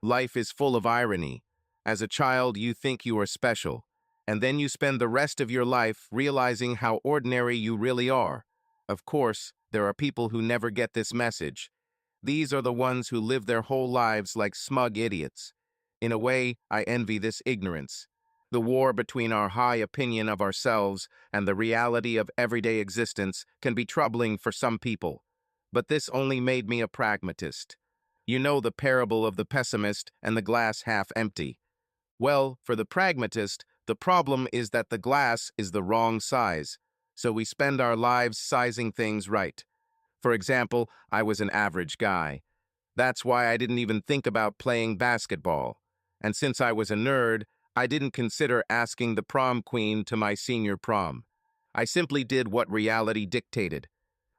Life is full of irony. As a child, you think you are special, and then you spend the rest of your life realizing how ordinary you really are. Of course, there are people who never get this message. These are the ones who live their whole lives like smug idiots. In a way, I envy this ignorance. The war between our high opinion of ourselves and the reality of everyday existence can be troubling for some people. But this only made me a pragmatist. You know the parable of the pessimist and the glass half empty. Well, for the pragmatist, the problem is that the glass is the wrong size, so we spend our lives sizing things right. For example, I was an average guy. That's why I didn't even think about playing basketball. And since I was a nerd, I didn't consider asking the prom queen to my senior prom. I simply did what reality dictated.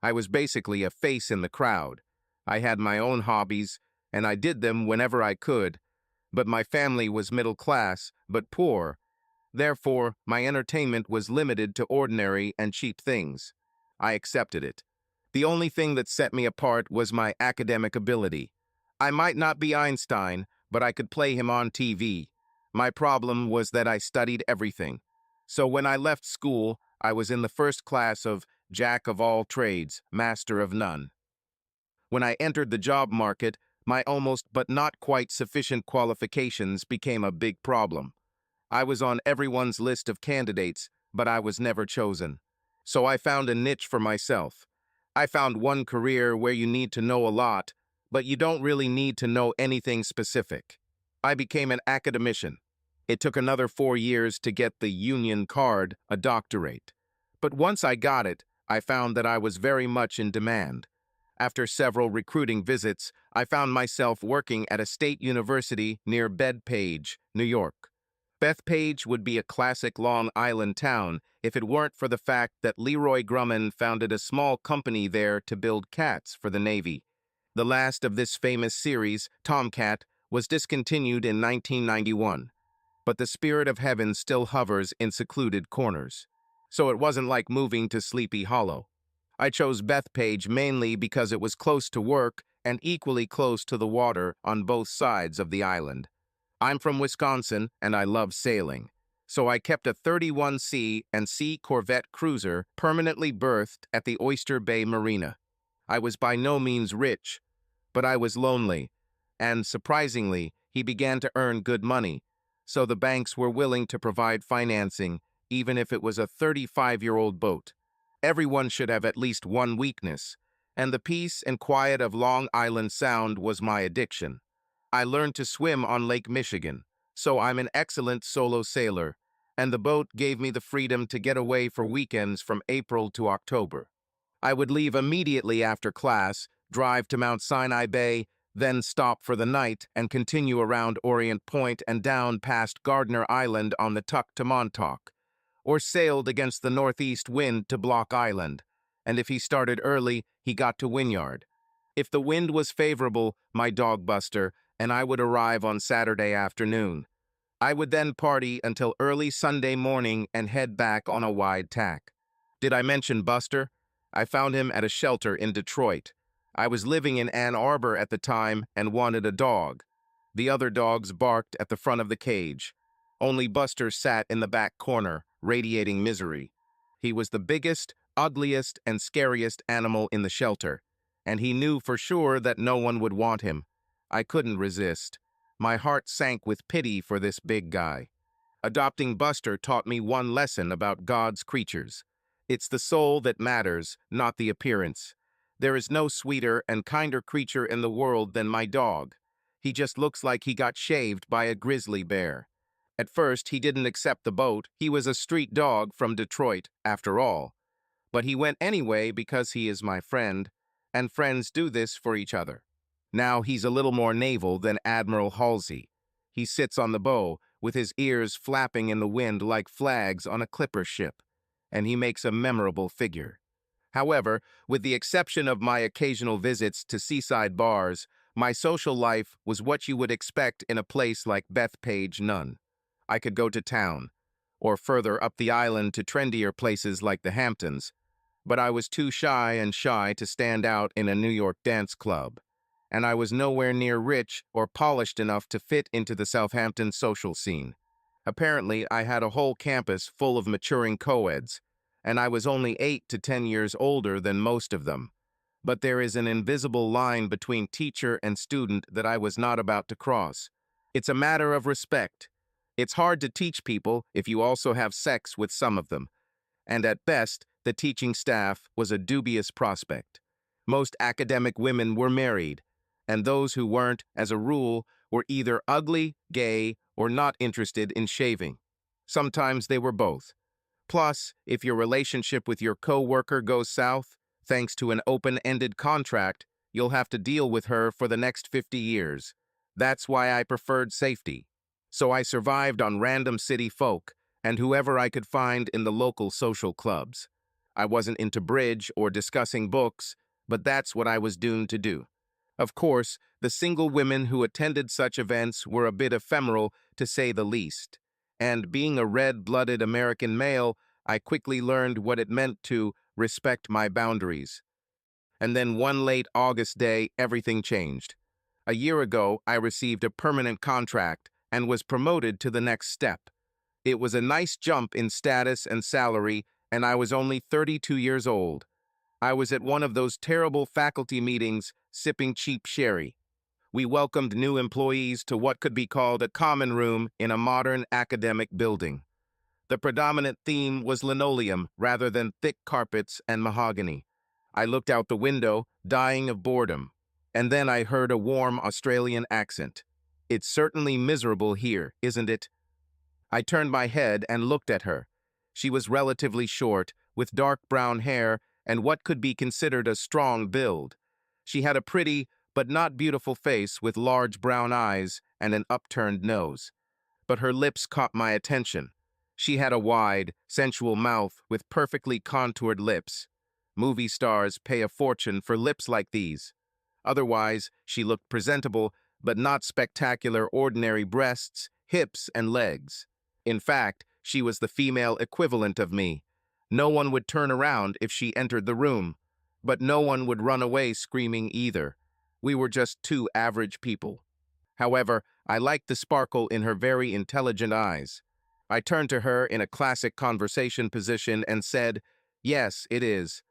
I was basically a face in the crowd. I had my own hobbies, and I did them whenever I could, but my family was middle class, but poor. Therefore, my entertainment was limited to ordinary and cheap things. I accepted it. The only thing that set me apart was my academic ability. I might not be Einstein, but I could play him on TV. My problem was that I studied everything. So when I left school, I was in the first class of Jack of all trades, master of none. When I entered the job market, my almost but not quite sufficient qualifications became a big problem. I was on everyone's list of candidates, but I was never chosen. So I found a niche for myself. I found one career where you need to know a lot, but you don't really need to know anything specific. I became an academician. It took another 4 years to get the union card, a doctorate. But once I got it, I found that I was very much in demand. After several recruiting visits, I found myself working at a state university near Bethpage, New York. Bethpage would be a classic Long Island town if it weren't for the fact that Leroy Grumman founded a small company there to build cats for the Navy. The last of this famous series, Tomcat, was discontinued in 1991, but the spirit of heaven still hovers in secluded corners. So it wasn't like moving to Sleepy Hollow. I chose Bethpage mainly because it was close to work and equally close to the water on both sides of the island. I'm from Wisconsin, and I love sailing. So I kept a 31C and C Corvette cruiser permanently berthed at the Oyster Bay Marina. I was by no means rich, but I was lonely, and surprisingly, he began to earn good money, so the banks were willing to provide financing, even if it was a 35-year-old boat. Everyone should have at least one weakness, and the peace and quiet of Long Island Sound was my addiction. I learned to swim on Lake Michigan, so I'm an excellent solo sailor, and the boat gave me the freedom to get away for weekends from April to October. I would leave immediately after class, drive to Mount Sinai Bay, then stop for the night and continue around Orient Point and down past Gardner Island on the Tuck to Montauk, or sailed against the northeast wind to Block Island, and if he started early, he got to Wynyard. If the wind was favorable, my dog Buster, and I would arrive on Saturday afternoon. I would then party until early Sunday morning and head back on a wide tack. Did I mention Buster? I found him at a shelter in Detroit. I was living in Ann Arbor at the time and wanted a dog. The other dogs barked at the front of the cage. Only Buster sat in the back corner, radiating misery. He was the biggest, ugliest, and scariest animal in the shelter, and he knew for sure that no one would want him. I couldn't resist. My heart sank with pity for this big guy. Adopting Buster taught me one lesson about God's creatures. It's the soul that matters, not the appearance. There is no sweeter and kinder creature in the world than my dog. He just looks like he got shaved by a grizzly bear. At first, he didn't accept the boat. He was a street dog from Detroit, after all. But he went anyway because he is my friend, and friends do this for each other. Now he's a little more naval than Admiral Halsey. He sits on the bow, with his ears flapping in the wind like flags on a clipper ship, and he makes a memorable figure. However, with the exception of my occasional visits to seaside bars, my social life was what you would expect in a place like Bethpage None. I could go to town, or further up the island to trendier places like the Hamptons, but I was too shy to stand out in a New York dance club. and I was nowhere near rich or polished enough to fit into the Southampton social scene. Apparently, I had a whole campus full of maturing co-eds, and I was only 8 to 10 years older than most of them. But there is an invisible line between teacher and student that I was not about to cross. It's a matter of respect. It's hard to teach people if you also have sex with some of them, and at best, the teaching staff was a dubious prospect. Most academic women were married, and those who weren't, as a rule, were either ugly, gay, or not interested in shaving. Sometimes they were both. Plus, if your relationship with your coworker goes south, thanks to an open-ended contract, you'll have to deal with her for the next 50 years. That's why I preferred safety. So I survived on random city folk and whoever I could find in the local social clubs. I wasn't into bridge or discussing books, but that's what I was doomed to do. Of course, the single women who attended such events were a bit ephemeral, to say the least. And being a red-blooded American male, I quickly learned what it meant to respect my boundaries. And then one late August day, everything changed. A year ago, I received a permanent contract and was promoted to the next step. It was a nice jump in status and salary, and I was only 32 years old. I was at one of those terrible faculty meetings, sipping cheap sherry. We welcomed new employees to what could be called a common room in a modern academic building. The predominant theme was linoleum rather than thick carpets and mahogany. I looked out the window, dying of boredom, and then I heard a warm Australian accent. "It's certainly miserable here, isn't it?" I turned my head and looked at her. She was relatively short, with dark brown hair and what could be considered a strong build. She had a pretty, but not beautiful face with large brown eyes and an upturned nose. But her lips caught my attention. She had a wide, sensual mouth with perfectly contoured lips. Movie stars pay a fortune for lips like these. Otherwise, she looked presentable, but not spectacular ordinary breasts, hips, and legs. In fact, she was the female equivalent of me. No one would turn around if she entered the room, but no one would run away screaming either. We were just two average people. However, I liked the sparkle in her very intelligent eyes. I turned to her in a classic conversation position and said, "Yes, it is.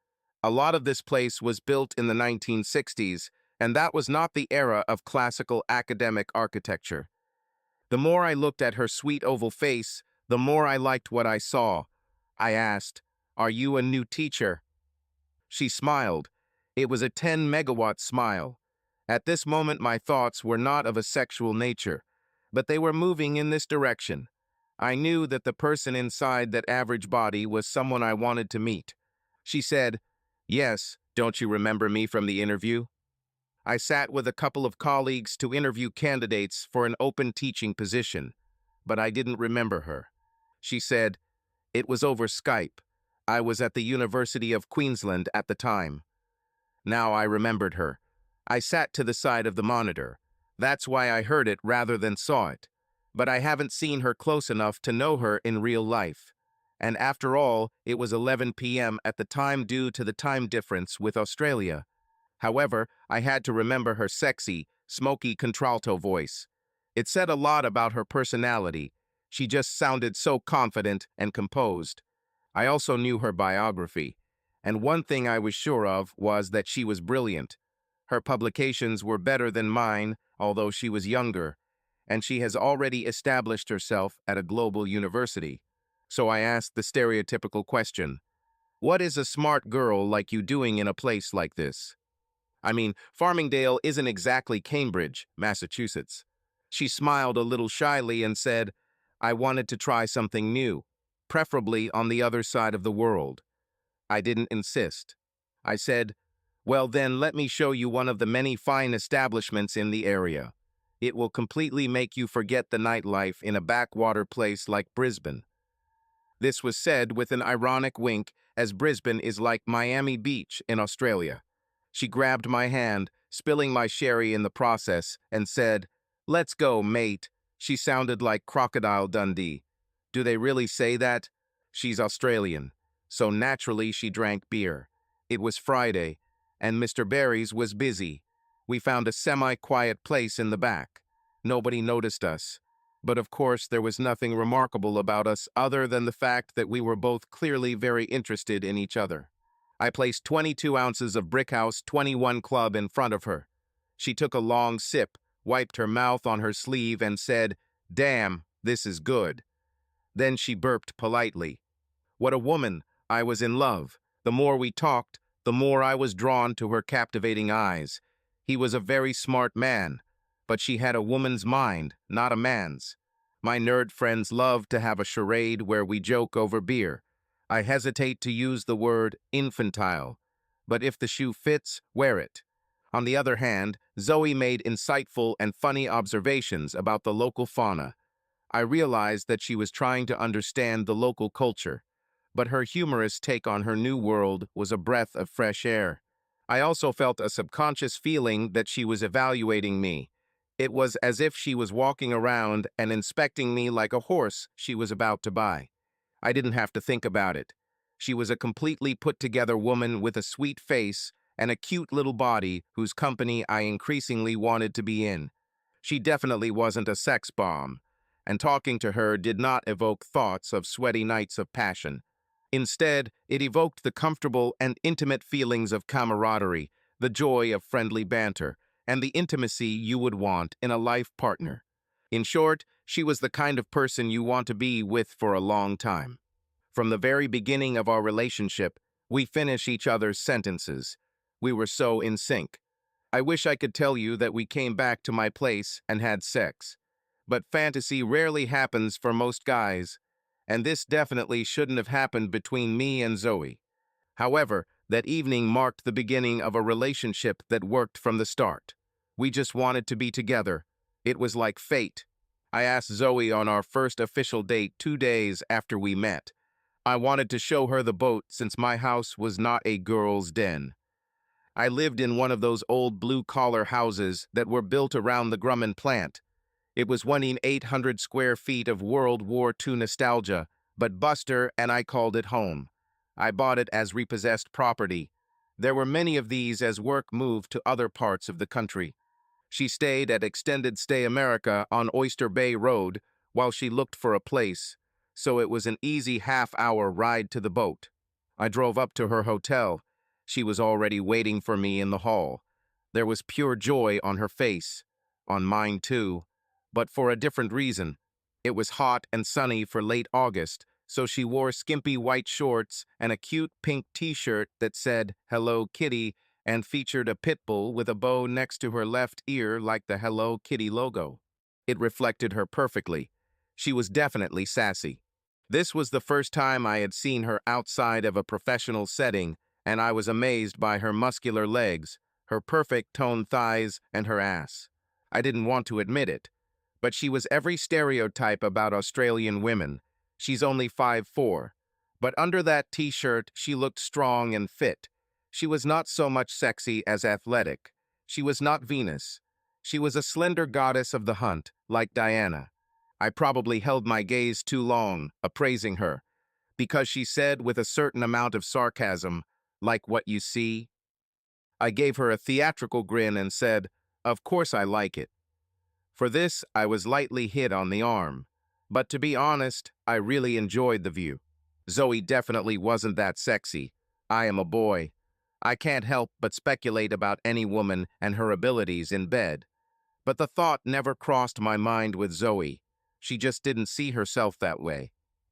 A lot of this place was built in the 1960s, and that was not the era of classical academic architecture." The more I looked at her sweet oval face, the more I liked what I saw. I asked, "Are you a new teacher?" She smiled. It was a 10-megawatt smile. At this moment, my thoughts were not of a sexual nature, but they were moving in this direction. I knew that the person inside that average body was someone I wanted to meet. She said, "Yes, don't you remember me from the interview?" I sat with a couple of colleagues to interview candidates for an open teaching position, but I didn't remember her. She said, "It was over Skype. I was at the University of Queensland at the time." Now I remembered her. I sat to the side of the monitor. That's why I heard it rather than saw it. But I haven't seen her close enough to know her in real life. And after all, it was 11 p.m. at the time due to the time difference with Australia. However, I had to remember her sexy, smoky contralto voice. It said a lot about her personality. She just sounded so confident and composed. I also knew her biography, and one thing I was sure of was that she was brilliant. Her publications were better than mine, although she was younger, and she has already established herself at a global university. So I asked the stereotypical question, "What is a smart girl like you doing in a place like this?" I mean, Farmingdale isn't exactly Cambridge, Massachusetts. She smiled a little shyly and said, "I wanted to try something new, preferably on the other side of the world." I didn't insist. I said, "Well then, let me show you one of the many fine establishments in the area. It will completely make you forget the nightlife in a backwater place like Brisbane." This was said with an ironic wink, as Brisbane is like Miami Beach in Australia. She grabbed my hand, spilling my sherry in the process, and said, "Let's go, mate." She sounded like Crocodile Dundee. Do they really say that? She's Australian, so naturally she drank beer. It was Friday, and Mr. Barry's was busy. We found a semi-quiet place in the back. Nobody noticed us. But of course, there was nothing remarkable about us other than the fact that we were both clearly very interested in each other. I placed 22 ounces of Brickhouse 21 Club in front of her. She took a long sip, wiped her mouth on her sleeve, and said, "Damn, this is good." Then she burped politely. What a woman! I was in love. The more we talked, the more I was drawn to her captivating eyes. He was a very smart man, but she had a woman's mind, not a man's. My nerd friends love to have a charade where we joke over beer. I hesitate to use the word infantile, but if the shoe fits, wear it. On the other hand, Zoe made insightful and funny observations about the local fauna. I realized that she was trying to understand the local culture, but her humorous take on her new world was a breath of fresh air. I also felt a subconscious feeling that she was evaluating me. It was as if she was walking around and inspecting me like a horse she was about to buy. I didn't have to think about it. She was a completely put-together woman with a sweet face and a cute little body whose company I increasingly wanted to be in. She definitely wasn't a sex bomb, and talking to her did not evoke thoughts of sweaty nights of passion. Instead, it evoked the comfortable and intimate feelings of camaraderie, the joy of friendly banter, and the intimacy you would want in a life partner. In short, she was the kind of person you want to be with for a long time. From the very beginning of our relationship, we finish each other's sentences. We were so in sync. I wish I could tell you that we came back to my place and had sex. But fantasy rarely happens for most guys, and this definitely shouldn't have happened between me and Zoe. However, that evening marked the beginning of a relationship that worked from the start. We just wanted to be together. It was like fate. I asked Zoe on our first official date 2 days after we met. I wanted to show her the boat since my house was not a girl's den. I lived in one of those old blue-collar houses that were built around the Grumman plant. It was 1,800 square feet of World War II nostalgia, but Buster and I called it home. I bought it as repossessed property. There were many of these as work moved to other parts of the country. She stayed at Extended Stay America on Oyster Bay Road while she looked for a place, so it was an easy half-hour ride to the boat. I drove up to her hotel. She was already waiting for me in the hall. There was pure joy on her face, on mine too, but for a different reason. It was hot and sunny for late August, so she wore skimpy white shorts and a cute pink t-shirt that said, "Hello Kitty," and featured a pit bull with a bow next to her left ear like the Hello Kitty logo. It reflected her perfectly. She was definitely sassy. This was the first time I had seen her outside of a professional setting, and I was amazed by her muscular legs, her perfect toned thighs, and her ass. I didn't want to admit it, but she was every stereotype about Australian women. She's only 5'4", but under that t-shirt she looked strong and fit. She was not so much sexy as athletic. She was not Venus. She was a slender goddess of the hunt, like Diana. I probably held my gaze too long, appraising her, because she said with a certain amount of sarcasm, "Like what you see?" I gave her a theatrical grin and said, "Of course I like it." For this, I was lightly hit on the arm. But to be honest, I really enjoyed the view. Zoe definitely wasn't that sexy. I am a boy. I can't help but speculate about any woman and her abilities in bed. But the thought never crossed my mind with Zoe. She just didn't see herself that way.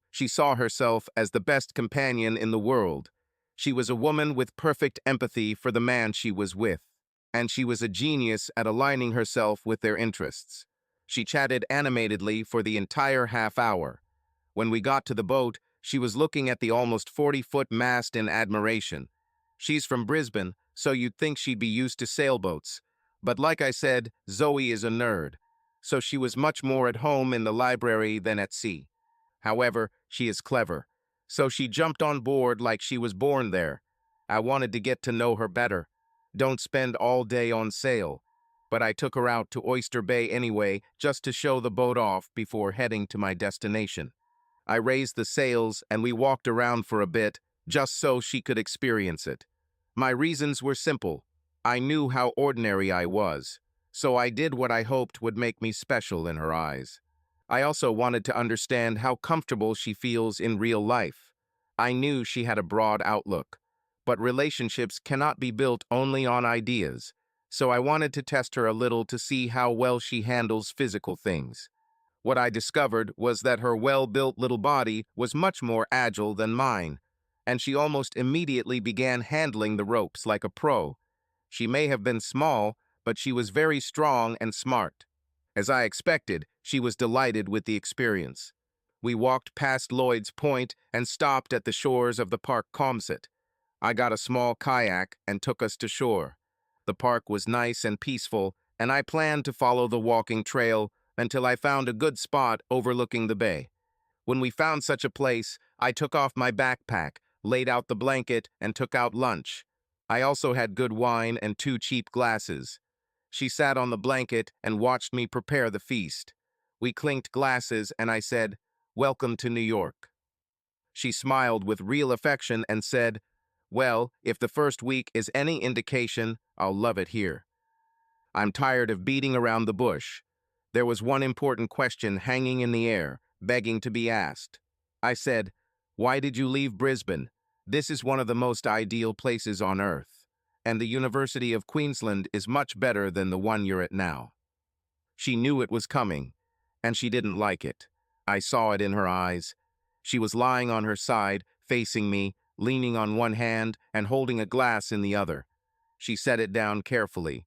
She saw herself as the best companion in the world. She was a woman with perfect empathy for the man she was with, and she was a genius at aligning herself with their interests. She chatted animatedly for the entire half hour. When we got to the boat, she was looking at the almost 40-foot mast in admiration. She's from Brisbane, so you'd think she'd be used to sailboats. But like I said, Zoe is a nerd, so she was much more at home in the library than at sea. However, she is clever, so she jumped on board like she was born there. I wanted to get to know her better. Don't spend all day on sail. But I took her out to Oyster Bay anyway, just to show the boat off before heading to my destination. I raised the sails and we walked around for a bit, just so she could experience it. My reasons were simple. I knew how ordinary I was, so I did what I hoped would make me special in her eyes. I also wanted to understand how comfortable she feels in real life. I knew she had a broad outlook, but relationships cannot be built only on ideas, so I wanted to test her a little to see how well she handles physical things. What I discovered was that her well-built little body was much more agile than mine, and she almost immediately began handling the ropes like a pro. She may have been small, but she was very strong and smart. As I expected, she was delighted with the experience. We walked past Lloyd's Point and stopped at the shores of the Park Comset. I got a small kayak and took us to shore. The park was nice and peaceful, and I planned to follow the walking trail until I found a good spot overlooking the bay. When we found such a place, I took off my backpack, laid out the blanket, and took out lunch. I also had good wine and 2 cheap glasses. She sat on the blanket and watched me prepare the feast. We clinked glasses, and I said, "Welcome to New York." She smiled with real affection and said, "Well, if the first week is any indication, I'll love it here. I'm tired of beating around the bush." There was one important question hanging in the air, begging to be asked. I said, "Why did you leave Brisbane? This is one of the most ideal places on earth, and the University of Queensland is much better than the one you're at now." She knew it was coming, and she didn't like it. I saw it in her eyes. She was lying on her side, facing me, leaning on one hand and holding a glass in the other. She set it down carefully.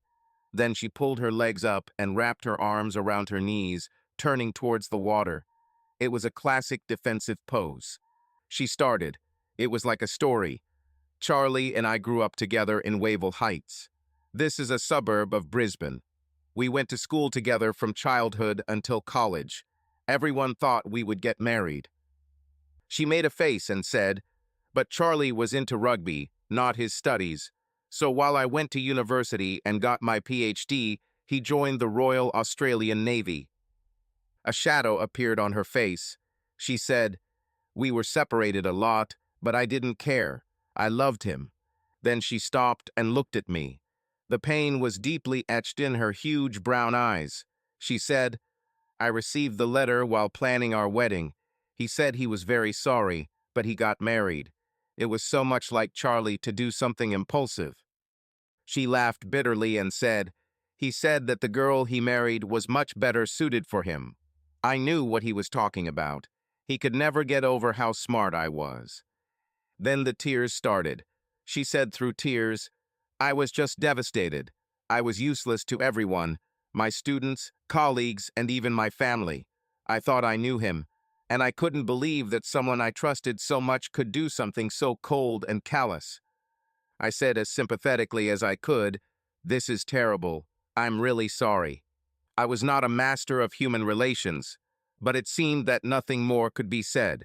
Then she pulled her legs up and wrapped her arms around her knees, turning towards the water. It was a classic defensive pose. She started. It was like a story. "Charlie and I grew up together in Wavell Heights. This is a suburb of Brisbane. We went to school together from childhood until college. Everyone thought we would get married." She made a face and said, "But Charlie was into rugby, not his studies. So while I went to university and got my PhD, he joined the Royal Australian Navy." A shadow appeared on her face. She said, "We were separated a lot, but I didn't care. I loved him." Then she stopped and looked at me. The pain was deeply etched in her huge brown eyes. She said, "I received the letter while planning our wedding. He said he was very sorry, but he got married. It was so much like Charlie to do something impulsive." She laughed bitterly and said, "He said that the girl he married was much better suited for him." I knew what he was talking about. He could never get over how smart I was. Then the tears started. She said through tears, "I was just devastated. I was useless to everyone, my students, colleagues, and even my family. I thought I knew him, and I couldn't believe that someone I trusted so much could do something so cold and callous." I said as sympathetically as I could, "This is terrible. I'm really sorry." I was not a master of human relations, but it seemed that nothing more could be said.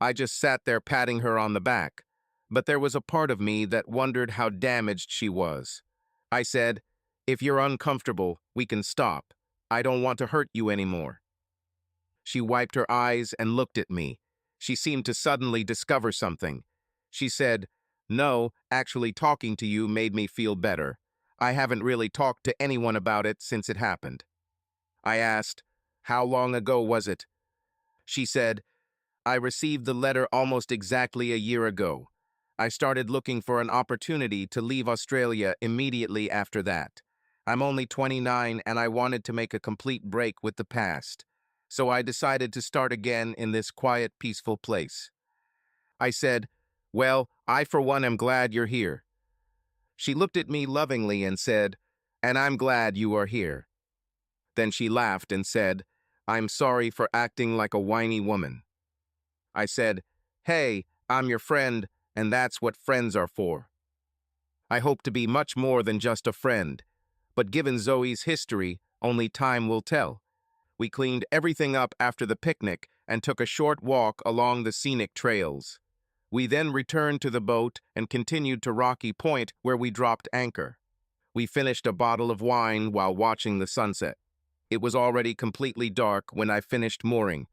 I just sat there patting her on the back, but there was a part of me that wondered how damaged she was. I said, "If you're uncomfortable, we can stop. I don't want to hurt you anymore." She wiped her eyes and looked at me. She seemed to suddenly discover something. She said, "No, actually talking to you made me feel better. I haven't really talked to anyone about it since it happened." I asked, "How long ago was it?" She said, "I received the letter almost exactly a year ago. I started looking for an opportunity to leave Australia immediately after that. I'm only 29 and I wanted to make a complete break with the past. So I decided to start again in this quiet, peaceful place." I said, "Well, I for one am glad you're here." She looked at me lovingly and said, "And I'm glad you are here." Then she laughed and said, "I'm sorry for acting like a whiny woman." I said, "Hey, I'm your friend, and that's what friends are for." I hope to be much more than just a friend, but given Zoe's history, only time will tell. We cleaned everything up after the picnic and took a short walk along the scenic trails. We then returned to the boat and continued to Rocky Point, where we dropped anchor. We finished a bottle of wine while watching the sunset. It was already completely dark when I finished mooring.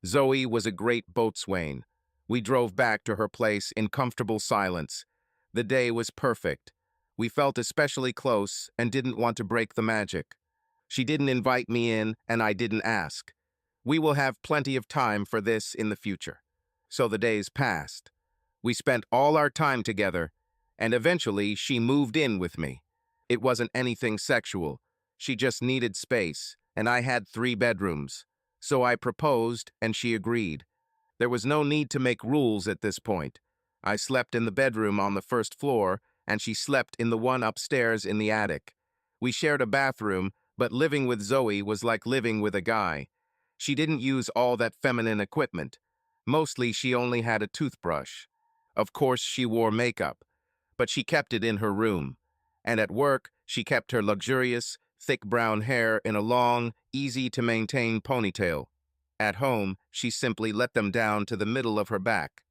Zoe was a great boatswain. We drove back to her place in comfortable silence. The day was perfect. We felt especially close and didn't want to break the magic. She didn't invite me in, and I didn't ask. We will have plenty of time for this in the future. So the days passed. We spent all our time together, and eventually she moved in with me. It wasn't anything sexual. She just needed space, and I had 3 bedrooms. So I proposed, and she agreed. There was no need to make rules at this point. I slept in the bedroom on the first floor, and she slept in the one upstairs in the attic. We shared a bathroom, but living with Zoe was like living with a guy. She didn't use all that feminine equipment. Mostly she only had a toothbrush. Of course, she wore makeup, but she kept it in her room. And at work, she kept her luxurious, thick brown hair in a long, easy-to-maintain ponytail. At home, she simply let them down to the middle of her back.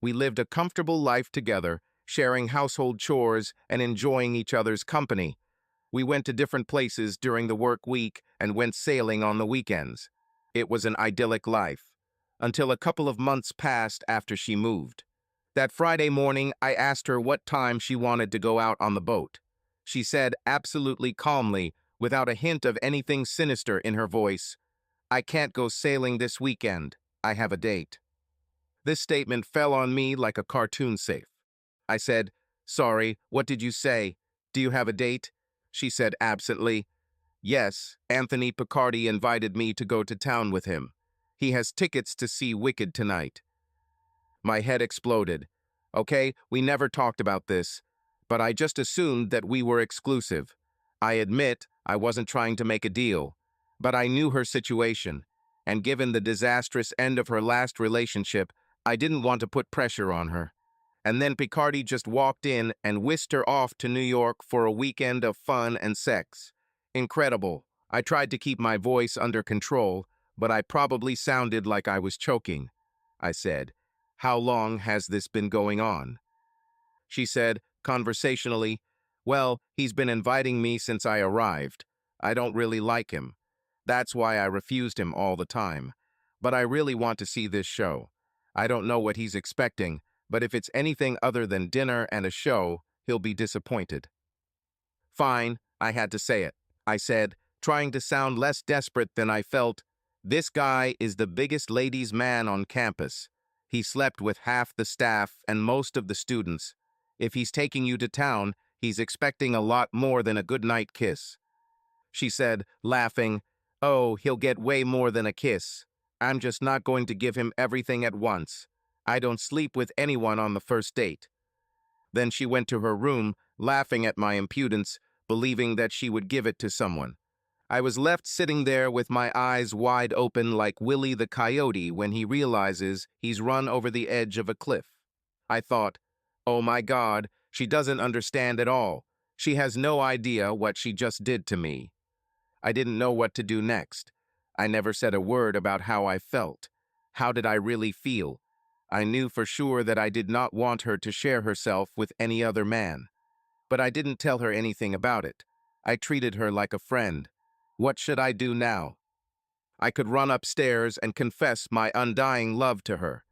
We lived a comfortable life together, sharing household chores and enjoying each other's company. We went to different places during the work week and went sailing on the weekends. It was an idyllic life, until a couple of months passed after she moved. That Friday morning, I asked her what time she wanted to go out on the boat. She said absolutely calmly, without a hint of anything sinister in her voice, "I can't go sailing this weekend. I have a date." This statement fell on me like a cartoon safe. I said, "Sorry, what did you say? Do you have a date?" She said absently, "Yes, Anthony Picardy invited me to go to town with him. He has tickets to see Wicked tonight." My head exploded. Okay, we never talked about this, but I just assumed that we were exclusive. I admit I wasn't trying to make a deal, but I knew her situation, and given the disastrous end of her last relationship, I didn't want to put pressure on her. And then Picardy just walked in and whisked her off to New York for a weekend of fun and sex. Incredible. I tried to keep my voice under control, but I probably sounded like I was choking. I said, "How long has this been going on?" She said, conversationally, "Well, he's been inviting me since I arrived. I don't really like him. That's why I refused him all the time. But I really want to see this show. I don't know what he's expecting, but if it's anything other than dinner and a show, he'll be disappointed." Fine, I had to say it. I said, trying to sound less desperate than I felt, "This guy is the biggest ladies' man on campus. He slept with half the staff and most of the students. If he's taking you to town, he's expecting a lot more than a goodnight kiss." She said, laughing, "Oh, he'll get way more than a kiss. I'm just not going to give him everything at once. I don't sleep with anyone on the first date." Then she went to her room, laughing at my impudence, believing that she would give it to someone. I was left sitting there with my eyes wide open like Willie the Coyote when he realizes he's run over the edge of a cliff. I thought, oh my God, she doesn't understand at all. She has no idea what she just did to me. I didn't know what to do next. I never said a word about how I felt. How did I really feel? I knew for sure that I did not want her to share herself with any other man. But I didn't tell her anything about it. I treated her like a friend. What should I do now? I could run upstairs and confess my undying love to her.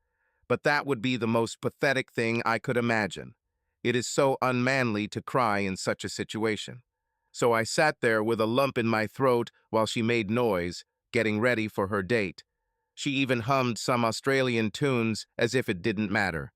But that would be the most pathetic thing I could imagine. It is so unmanly to cry in such a situation. So I sat there with a lump in my throat while she made noise, getting ready for her date. She even hummed some Australian tunes as if it didn't matter.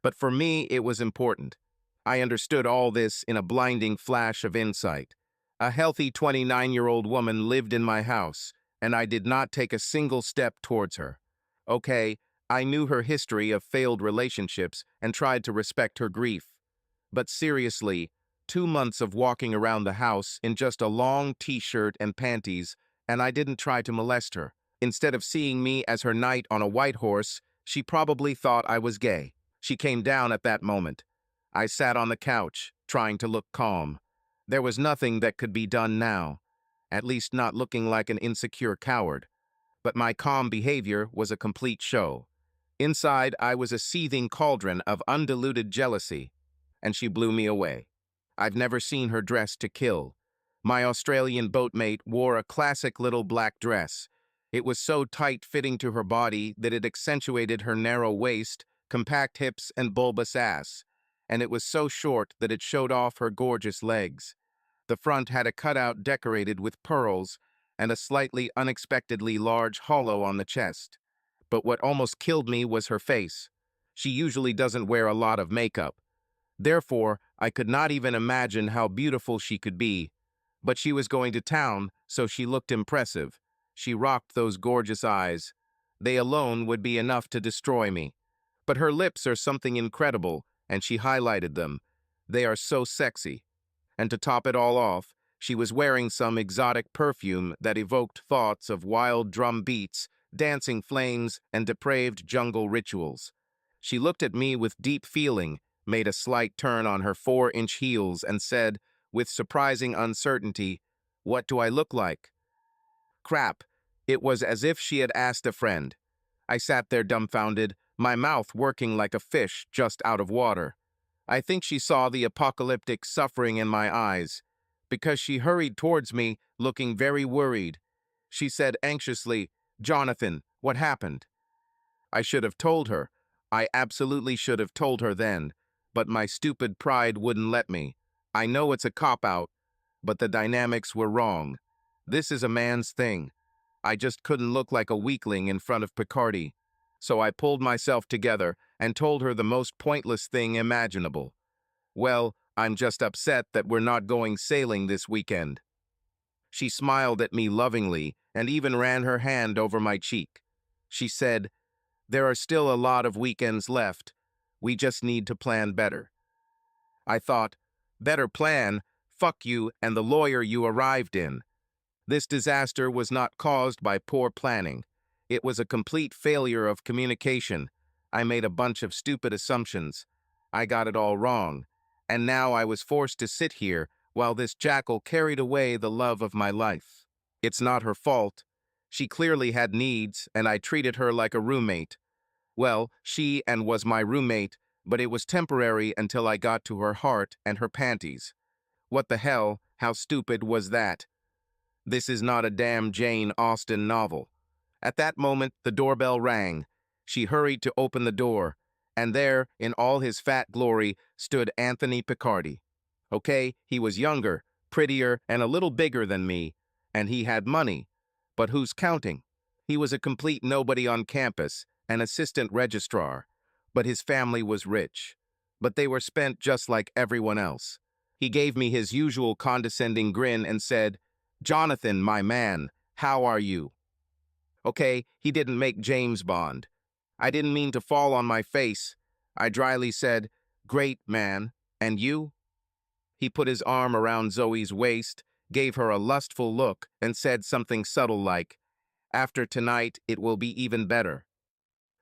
But for me, it was important. I understood all this in a blinding flash of insight. A healthy 29-year-old woman lived in my house, and I did not take a single step towards her. Okay, I knew her history of failed relationships and tried to respect her grief. But seriously, 2 months of walking around the house in just a long t-shirt and panties, and I didn't try to molest her. Instead of seeing me as her knight on a white horse, she probably thought I was gay. She came down at that moment. I sat on the couch, trying to look calm. There was nothing that could be done now, at least not looking like an insecure coward. But my calm behavior was a complete show. Inside, I was a seething cauldron of undiluted jealousy, and she blew me away. I've never seen her dressed to kill. My Australian boatmate wore a classic little black dress. It was so tight-fitting to her body that it accentuated her narrow waist, compact hips, and bulbous ass. and it was so short that it showed off her gorgeous legs. The front had a cutout decorated with pearls and a slightly unexpectedly large hollow on the chest. But what almost killed me was her face. She usually doesn't wear a lot of makeup. Therefore, I could not even imagine how beautiful she could be. But she was going to town, so she looked impressive. She rocked those gorgeous eyes. They alone would be enough to destroy me. But her lips are something incredible, and she highlighted them. They are so sexy. And to top it all off, she was wearing some exotic perfume that evoked thoughts of wild drum beats, dancing flames, and depraved jungle rituals. She looked at me with deep feeling, made a slight turn on her 4-inch heels, and said, with surprising uncertainty, "What do I look like?" Crap. It was as if she had asked a friend. I sat there dumbfounded, my mouth working like a fish just out of water. I think she saw the apocalyptic suffering in my eyes, because she hurried towards me, looking very worried. She said anxiously, "Jonathan, what happened?" I should have told her. I absolutely should have told her then, but my stupid pride wouldn't let me. I know it's a cop-out, but the dynamics were wrong. This is a man's thing. I just couldn't look like a weakling in front of Picardy. So I pulled myself together and told her the most pointless thing imaginable. "Well, I'm just upset that we're not going sailing this weekend." She smiled at me lovingly and even ran her hand over my cheek. She said, "There are still a lot of weekends left. We just need to plan better." I thought, better plan? Fuck you and the lawyer you arrived in. This disaster was not caused by poor planning. It was a complete failure of communication. I made a bunch of stupid assumptions. I got it all wrong. And now I was forced to sit here while this jackal carried away the love of my life. It's not her fault. She clearly had needs, and I treated her like a roommate. Well, she and was my roommate, but it was temporary until I got to her heart and her panties. What the hell? How stupid was that? This is not a damn Jane Austen novel. At that moment, the doorbell rang. She hurried to open the door, and there, in all his fat glory, stood Anthony Picardy. Okay, he was younger, prettier, and a little bigger than me, and he had money. But who's counting? He was a complete nobody on campus, an assistant registrar, but his family was rich. But they were spent just like everyone else. He gave me his usual condescending grin and said, "Jonathan, my man, how are you?" Okay, he didn't make James Bond. I didn't mean to fall on my face. I dryly said, "Great, man. And you?" He put his arm around Zoe's waist, gave her a lustful look, and said something subtle like, "After tonight, it will be even better."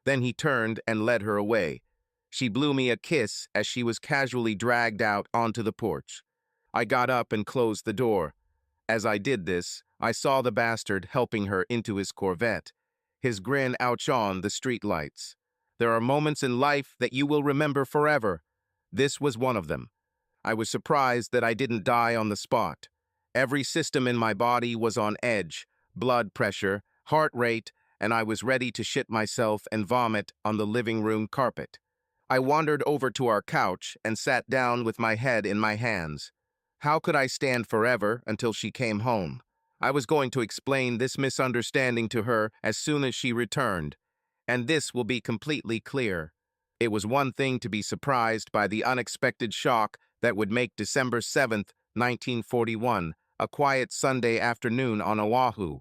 Then he turned and led her away. She blew me a kiss as she was casually dragged out onto the porch. I got up and closed the door. As I did this, I saw the bastard helping her into his Corvette, his grin outshone the streetlights. There are moments in life that you will remember forever. This was one of them. I was surprised that I didn't die on the spot. Every system in my body was on edge, blood pressure, heart rate, and I was ready to shit myself and vomit on the living room carpet. I wandered over to our couch and sat down with my head in my hands. How could I stand forever until she came home? I was going to explain this misunderstanding to her as soon as she returned, and this will be completely clear. It was one thing to be surprised by the unexpected shock that would make December 7th, 1941, a quiet Sunday afternoon on Oahu.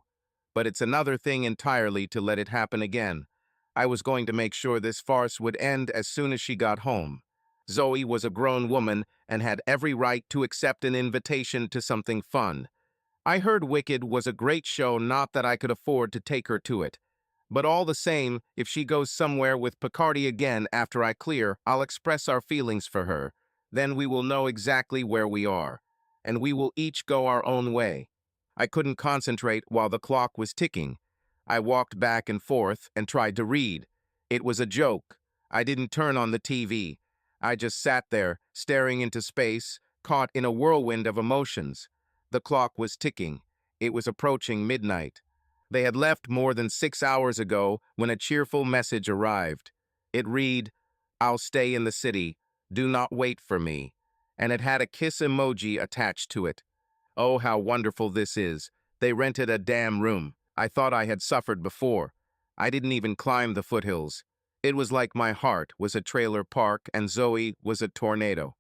But it's another thing entirely to let it happen again. I was going to make sure this farce would end as soon as she got home. Zoe was a grown woman and had every right to accept an invitation to something fun. I heard Wicked was a great show, not that I could afford to take her to it. But all the same, if she goes somewhere with Picardy again after I clear, I'll express our feelings for her. Then we will know exactly where we are, and we will each go our own way. I couldn't concentrate while the clock was ticking. I walked back and forth and tried to read. It was a joke. I didn't turn on the TV. I just sat there, staring into space, caught in a whirlwind of emotions. The clock was ticking. It was approaching midnight. They had left more than 6 hours ago when a cheerful message arrived. It read, "I'll stay in the city. "Do not wait for me," and it had a kiss emoji attached to it. Oh, how wonderful this is. They rented a damn room. I thought I had suffered before. I didn't even climb the foothills. It was like my heart was a trailer park and Zoe was a tornado.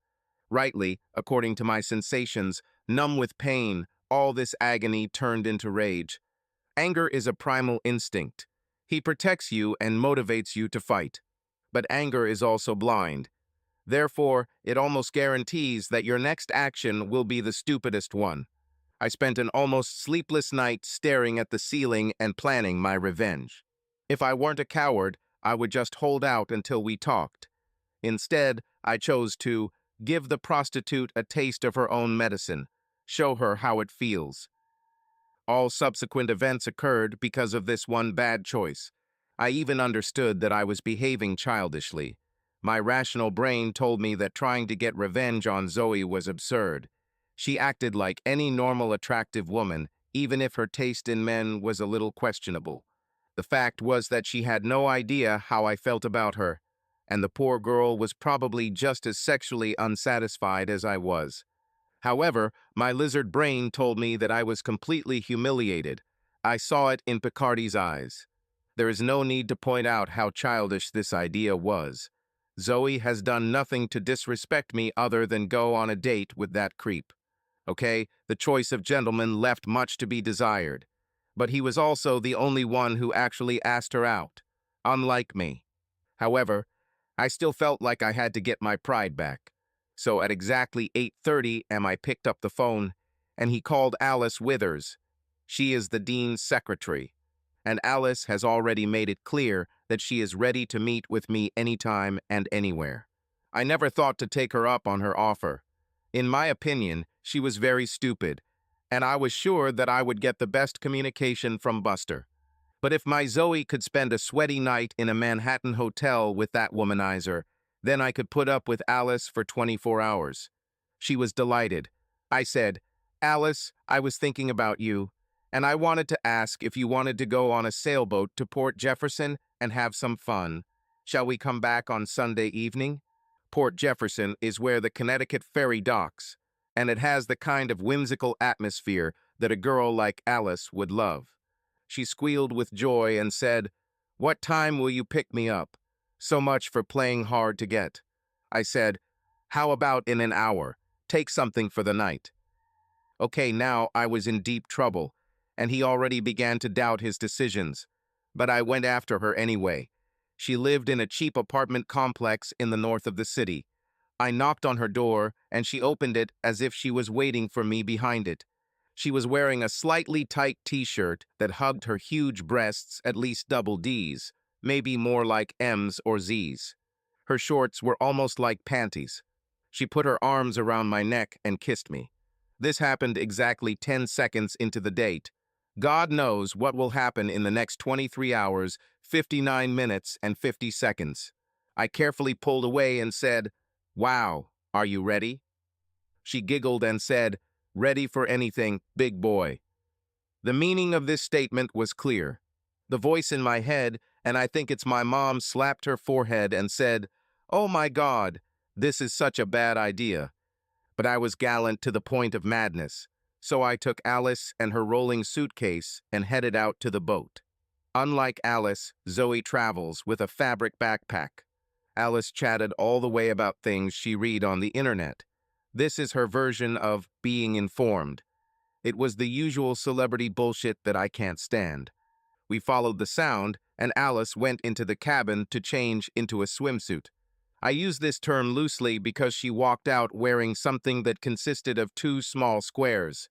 Rightly, according to my sensations, numb with pain, all this agony turned into rage. Anger is a primal instinct. He protects you and motivates you to fight. But anger is also blind. Therefore, it almost guarantees that your next action will be the stupidest one. I spent an almost sleepless night staring at the ceiling and planning my revenge. If I weren't a coward, I would just hold out until we talked. Instead, I chose to give the prostitute a taste of her own medicine, show her how it feels. All subsequent events occurred because of this one bad choice. I even understood that I was behaving childishly. My rational brain told me that trying to get revenge on Zoe was absurd. She acted like any normal attractive woman, even if her taste in men was a little questionable. The fact was that she had no idea how I felt about her, and the poor girl was probably just as sexually unsatisfied as I was. However, my lizard brain told me that I was completely humiliated. I saw it in Picardy's eyes. There is no need to point out how childish this idea was. Zoe has done nothing to disrespect me other than go on a date with that creep. Okay, the choice of gentleman left much to be desired. But he was also the only one who actually asked her out, unlike me. However, I still felt like I had to get my pride back. So at exactly 8:30 I picked up the phone, and he called Alice Withers. She is the dean's secretary, and Alice has already made it clear that she is ready to meet with me anytime and anywhere. I never thought to take her up on her offer. In my opinion, she was very stupid, and I was sure that I would get the best communication from Buster. But if my Zoe could spend a sweaty night in a Manhattan hotel with that womanizer, then I could put up with Alice for 24 hours. She was delighted. I said, "Alice, I was thinking about you, and I wanted to ask if you wanted to go on a sailboat to Port Jefferson and have some fun. Shall we come back on Sunday evening?" Port Jefferson is where the Connecticut ferry docks, and it has the kind of whimsical atmosphere that a girl like Alice would love. She squealed with joy and said, "What time will you pick me up? So much for playing hard to get." I said, "How about in an hour? Take something for the night." Okay, now I was in deep trouble, and he already began to doubt his decisions. But I went after her anyway. She lived in a cheap apartment complex in the north of the city. I knocked on her door, and she opened it as if she was waiting for me behind it. She was wearing a slightly tight t-shirt that hugged her huge breasts at least double D's, maybe more like M's or Z's. Her shorts were almost like panties. She put her arms around my neck and kissed me. This happened exactly 10 seconds into the date. God knows what will happen in the next 23 hours, 59 minutes, and 50 seconds. I carefully pulled away and said, "Wow, are you ready?" She giggled and said, "Ready for anything, big boy." The meaning of this statement was clear. The voice in my head, and I think it's my mom, slapped her forehead and said, "Oh my God, this is such a bad idea." But I was gallant to the point of madness, so I took Alice and her rolling suitcase and headed out to the boat. Unlike Alice, Zoe travels with a fabric backpack. Alice chatted all the way about things she read on the internet. This is her version of being informed. It was the usual celebrity bullshit that I can't stand. We followed the sound, and Alice went into the cabin to change into a swimsuit. I use this term loosely because she walked out wearing something that consisted of two small squares.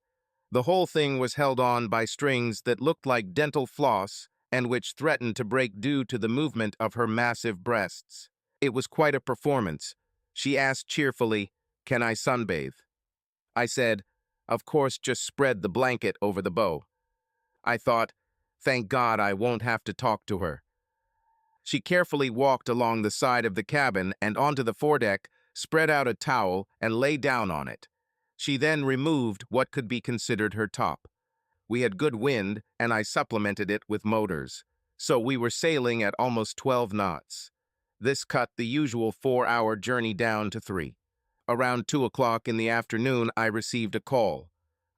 The whole thing was held on by strings that looked like dental floss and which threatened to break due to the movement of her massive breasts. It was quite a performance. She asked cheerfully, "Can I sunbathe?" I said, "Of course, just spread the blanket over the bow." I thought, thank God I won't have to talk to her. She carefully walked along the side of the cabin and onto the foredeck, spread out a towel, and lay down on it. She then removed what could be considered her top. We had good wind, and I supplemented it with motors, so we were sailing at almost 12 knots. This cut the usual 4-hour journey down to 3. Around 2 o'clock in the afternoon, I received a call.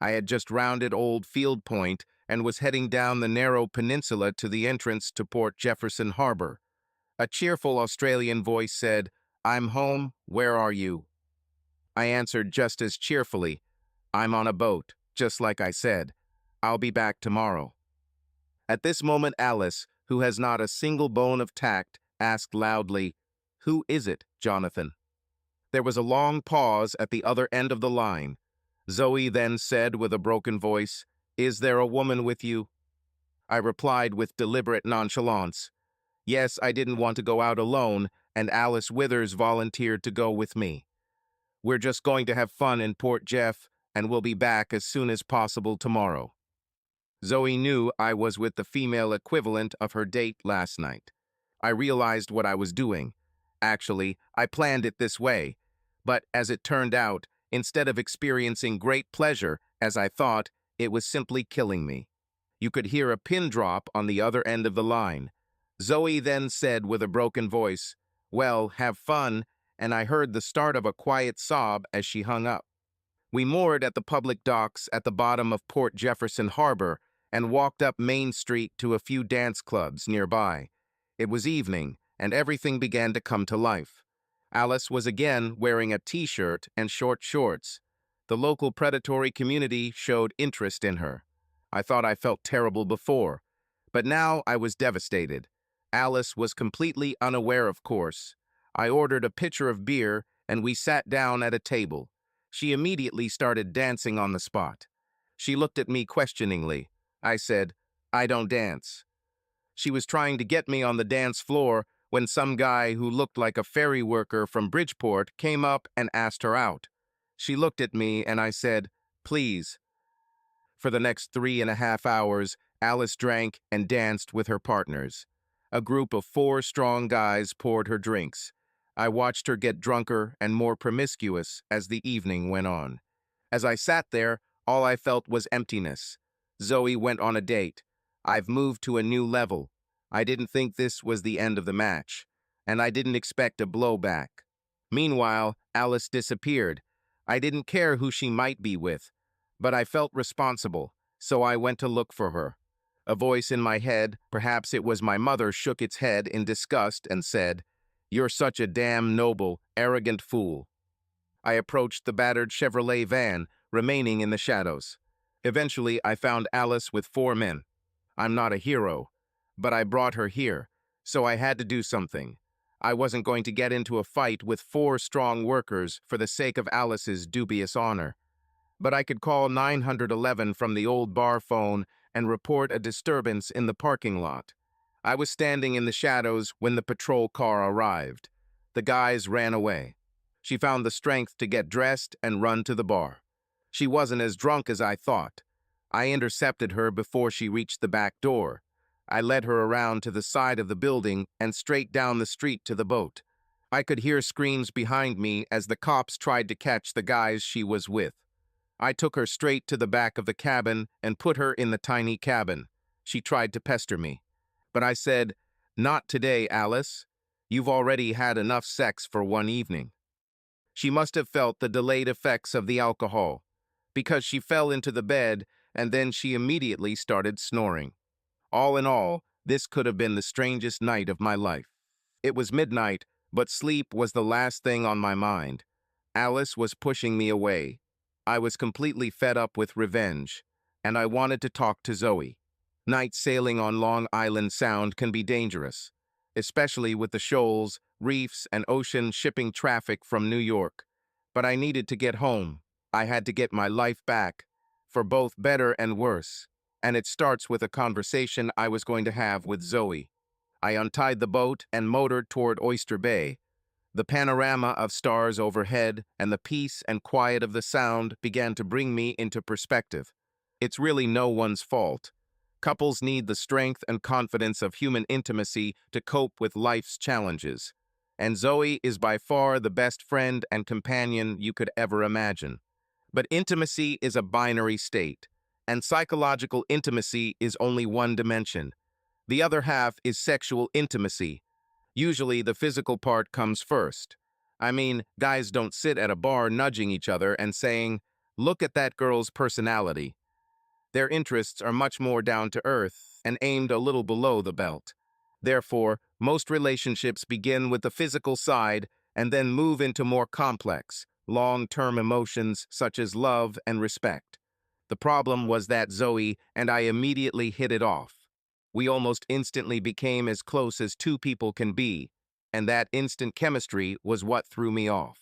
I had just rounded Old Field Point and was heading down the narrow peninsula to the entrance to Port Jefferson Harbor. A cheerful Australian voice said, "I'm home, where are you?" I answered just as cheerfully, "I'm on a boat, just like I said. I'll be back tomorrow." At this moment, Alice, who has not a single bone of tact, asked loudly, "Who is it, Jonathan?" There was a long pause at the other end of the line. Zoe then said with a broken voice, "Is there a woman with you?" I replied with deliberate nonchalance, "Yes, I didn't want to go out alone, and Alice Withers volunteered to go with me. We're just going to have fun in Port Jeff, and we'll be back as soon as possible tomorrow." Zoe knew I was with the female equivalent of her date last night. I realized what I was doing. Actually, I planned it this way. But as it turned out, instead of experiencing great pleasure, as I thought, it was simply killing me. You could hear a pin drop on the other end of the line. Zoe then said with a broken voice, "Well, have fun," and I heard the start of a quiet sob as she hung up. We moored at the public docks at the bottom of Port Jefferson Harbor and walked up Main Street to a few dance clubs nearby. It was evening, and everything began to come to life. Alice was again wearing a t-shirt and short shorts. The local predatory community showed interest in her. I thought I felt terrible before, but now I was devastated. Alice was completely unaware, of course. I ordered a pitcher of beer, and we sat down at a table. She immediately started dancing on the spot. She looked at me questioningly. I said, "I don't dance." She was trying to get me on the dance floor when some guy who looked like a ferry worker from Bridgeport came up and asked her out. She looked at me and I said, "Please." For the next 3.5 hours, Alice drank and danced with her partners. A group of 4 strong guys poured her drinks. I watched her get drunker and more promiscuous as the evening went on. As I sat there, all I felt was emptiness. Zoe went on a date. I've moved to a new level. I didn't think this was the end of the match, and I didn't expect a blowback. Meanwhile, Alice disappeared. I didn't care who she might be with, but I felt responsible, so I went to look for her. A voice in my head, perhaps it was my mother, shook its head in disgust and said, "You're such a damn noble, arrogant fool." I approached the battered Chevrolet van, remaining in the shadows. Eventually, I found Alice with 4 men. I'm not a hero, but I brought her here, so I had to do something. I wasn't going to get into a fight with 4 strong workers for the sake of Alice's dubious honor. But I could call 911 from the old bar phone and report a disturbance in the parking lot. I was standing in the shadows when the patrol car arrived. The guys ran away. She found the strength to get dressed and run to the bar. She wasn't as drunk as I thought. I intercepted her before she reached the back door. I led her around to the side of the building and straight down the street to the boat. I could hear screams behind me as the cops tried to catch the guys she was with. I took her straight to the back of the cabin and put her in the tiny cabin. She tried to pester me. But I said, "Not today, Alice. You've already had enough sex for one evening." She must have felt the delayed effects of the alcohol, because she fell into the bed and then she immediately started snoring. All in all, this could have been the strangest night of my life. It was midnight, but sleep was the last thing on my mind. Alice was pushing me away. I was completely fed up with revenge, and I wanted to talk to Zoe. Night sailing on Long Island Sound can be dangerous, especially with the shoals, reefs, and ocean shipping traffic from New York. But I needed to get home. I had to get my life back, for both better and worse. And it starts with a conversation I was going to have with Zoe. I untied the boat and motored toward Oyster Bay. The panorama of stars overhead and the peace and quiet of the Sound began to bring me into perspective. It's really no one's fault. Couples need the strength and confidence of human intimacy to cope with life's challenges. And Zoe is by far the best friend and companion you could ever imagine. But intimacy is a binary state, and psychological intimacy is only one dimension. The other half is sexual intimacy. Usually, the physical part comes first. I mean, guys don't sit at a bar nudging each other and saying, "Look at that girl's personality." Their interests are much more down to earth and aimed a little below the belt. Therefore, most relationships begin with the physical side and then move into more complex, long-term emotions such as love and respect. The problem was that Zoe and I immediately hit it off. We almost instantly became as close as two people can be, and that instant chemistry was what threw me off.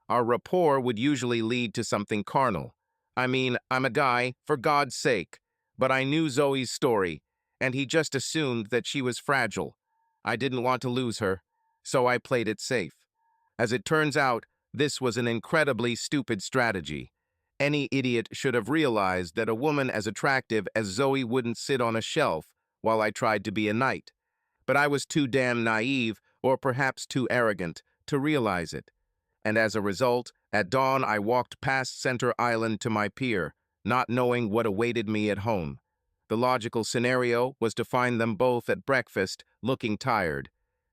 Our rapport would usually lead to something carnal. I mean, I'm a guy, for God's sake, but I knew Zoe's story, and he just assumed that she was fragile. I didn't want to lose her, so I played it safe. As it turns out, this was an incredibly stupid strategy. Any idiot should have realized that a woman as attractive as Zoe wouldn't sit on a shelf while I tried to be a knight. But I was too damn naive, or perhaps too arrogant, to realize it. And as a result, at dawn I walked past Center Island to my pier, not knowing what awaited me at home. The logical scenario was to find them both at breakfast, looking tired.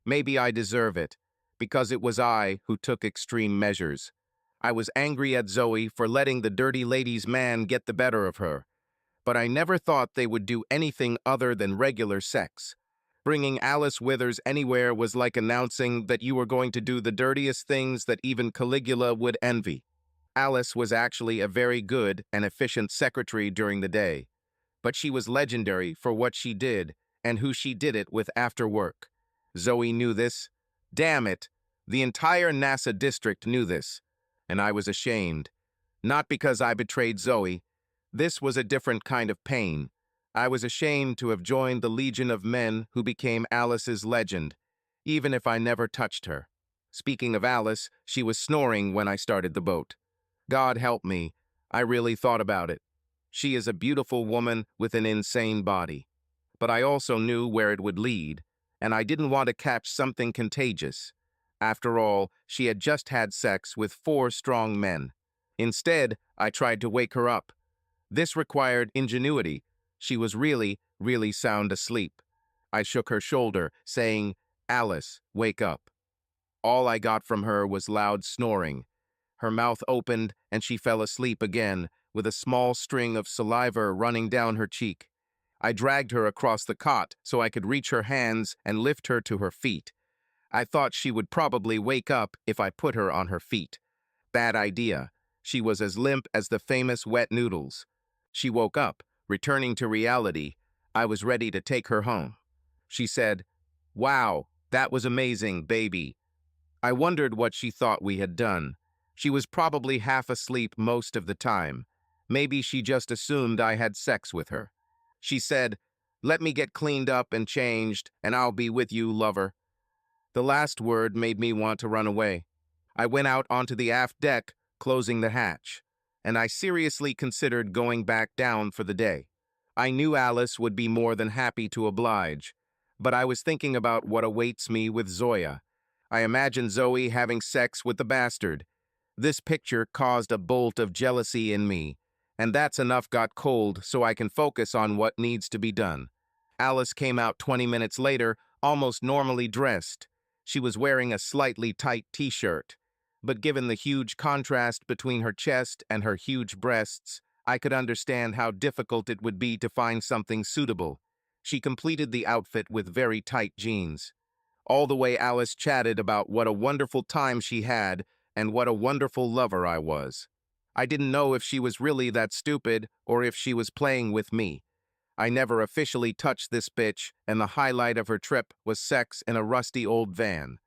Maybe I deserve it, because it was I who took extreme measures. I was angry at Zoe for letting the dirty lady's man get the better of her, but I never thought they would do anything other than regular sex. Bringing Alice Withers anywhere was like announcing that you were going to do the dirtiest things that even Caligula would envy. Alice was actually a very good and efficient secretary during the day, but she was legendary for what she did and who she did it with after work. Zoe knew this. Damn it, the entire NASA district knew this, and I was ashamed. Not because I betrayed Zoe. This was a different kind of pain. I was ashamed to have joined the legion of men who became Alice's legend, even if I never touched her. Speaking of Alice, she was snoring when I started the boat. God help me, I really thought about it. She is a beautiful woman with an insane body. But I also knew where it would lead, and I didn't want to catch something contagious. After all, she had just had sex with 4 strong men. Instead, I tried to wake her up. This required ingenuity. She was really, really sound asleep. I shook her shoulder, saying, "Alice, wake up." All I got from her was loud snoring. Her mouth opened, and she fell asleep again, with a small string of saliva running down her cheek. I dragged her across the cot so I could reach her hands and lift her to her feet. I thought she would probably wake up if I put her on her feet. Bad idea. She was as limp as the famous wet noodles. She woke up, returning to reality. I was ready to take her home. She said, "Wow, that was amazing, baby." I wondered what she thought we had done. She was probably half asleep most of the time. Maybe she just assumed I had sex with her. She said, "Let me get cleaned up and changed, and I'll be with you, lover." The last word made me want to run away. I went out onto the aft deck, closing the hatch, and I seriously considered going back down for the day. I knew Alice would be more than happy to oblige, but I was thinking about what awaits me with Zoya. I imagined Zoe having sex with the bastard. This picture caused a bolt of jealousy in me, and that's enough got cold so I can focus on what needs to be done. Alice came out 20 minutes later, almost normally dressed. She was wearing a slightly tight t-shirt, but given the huge contrast between her chest and her huge breasts, I could understand how difficult it would be to find something suitable. She completed the outfit with very tight jeans. All the way Alice chatted about what a wonderful time she had and what a wonderful lover I was. I didn't know if she was really that stupid or if she was playing with me. I never officially touched this bitch, and the highlight of her trip was sex in a rusty old van.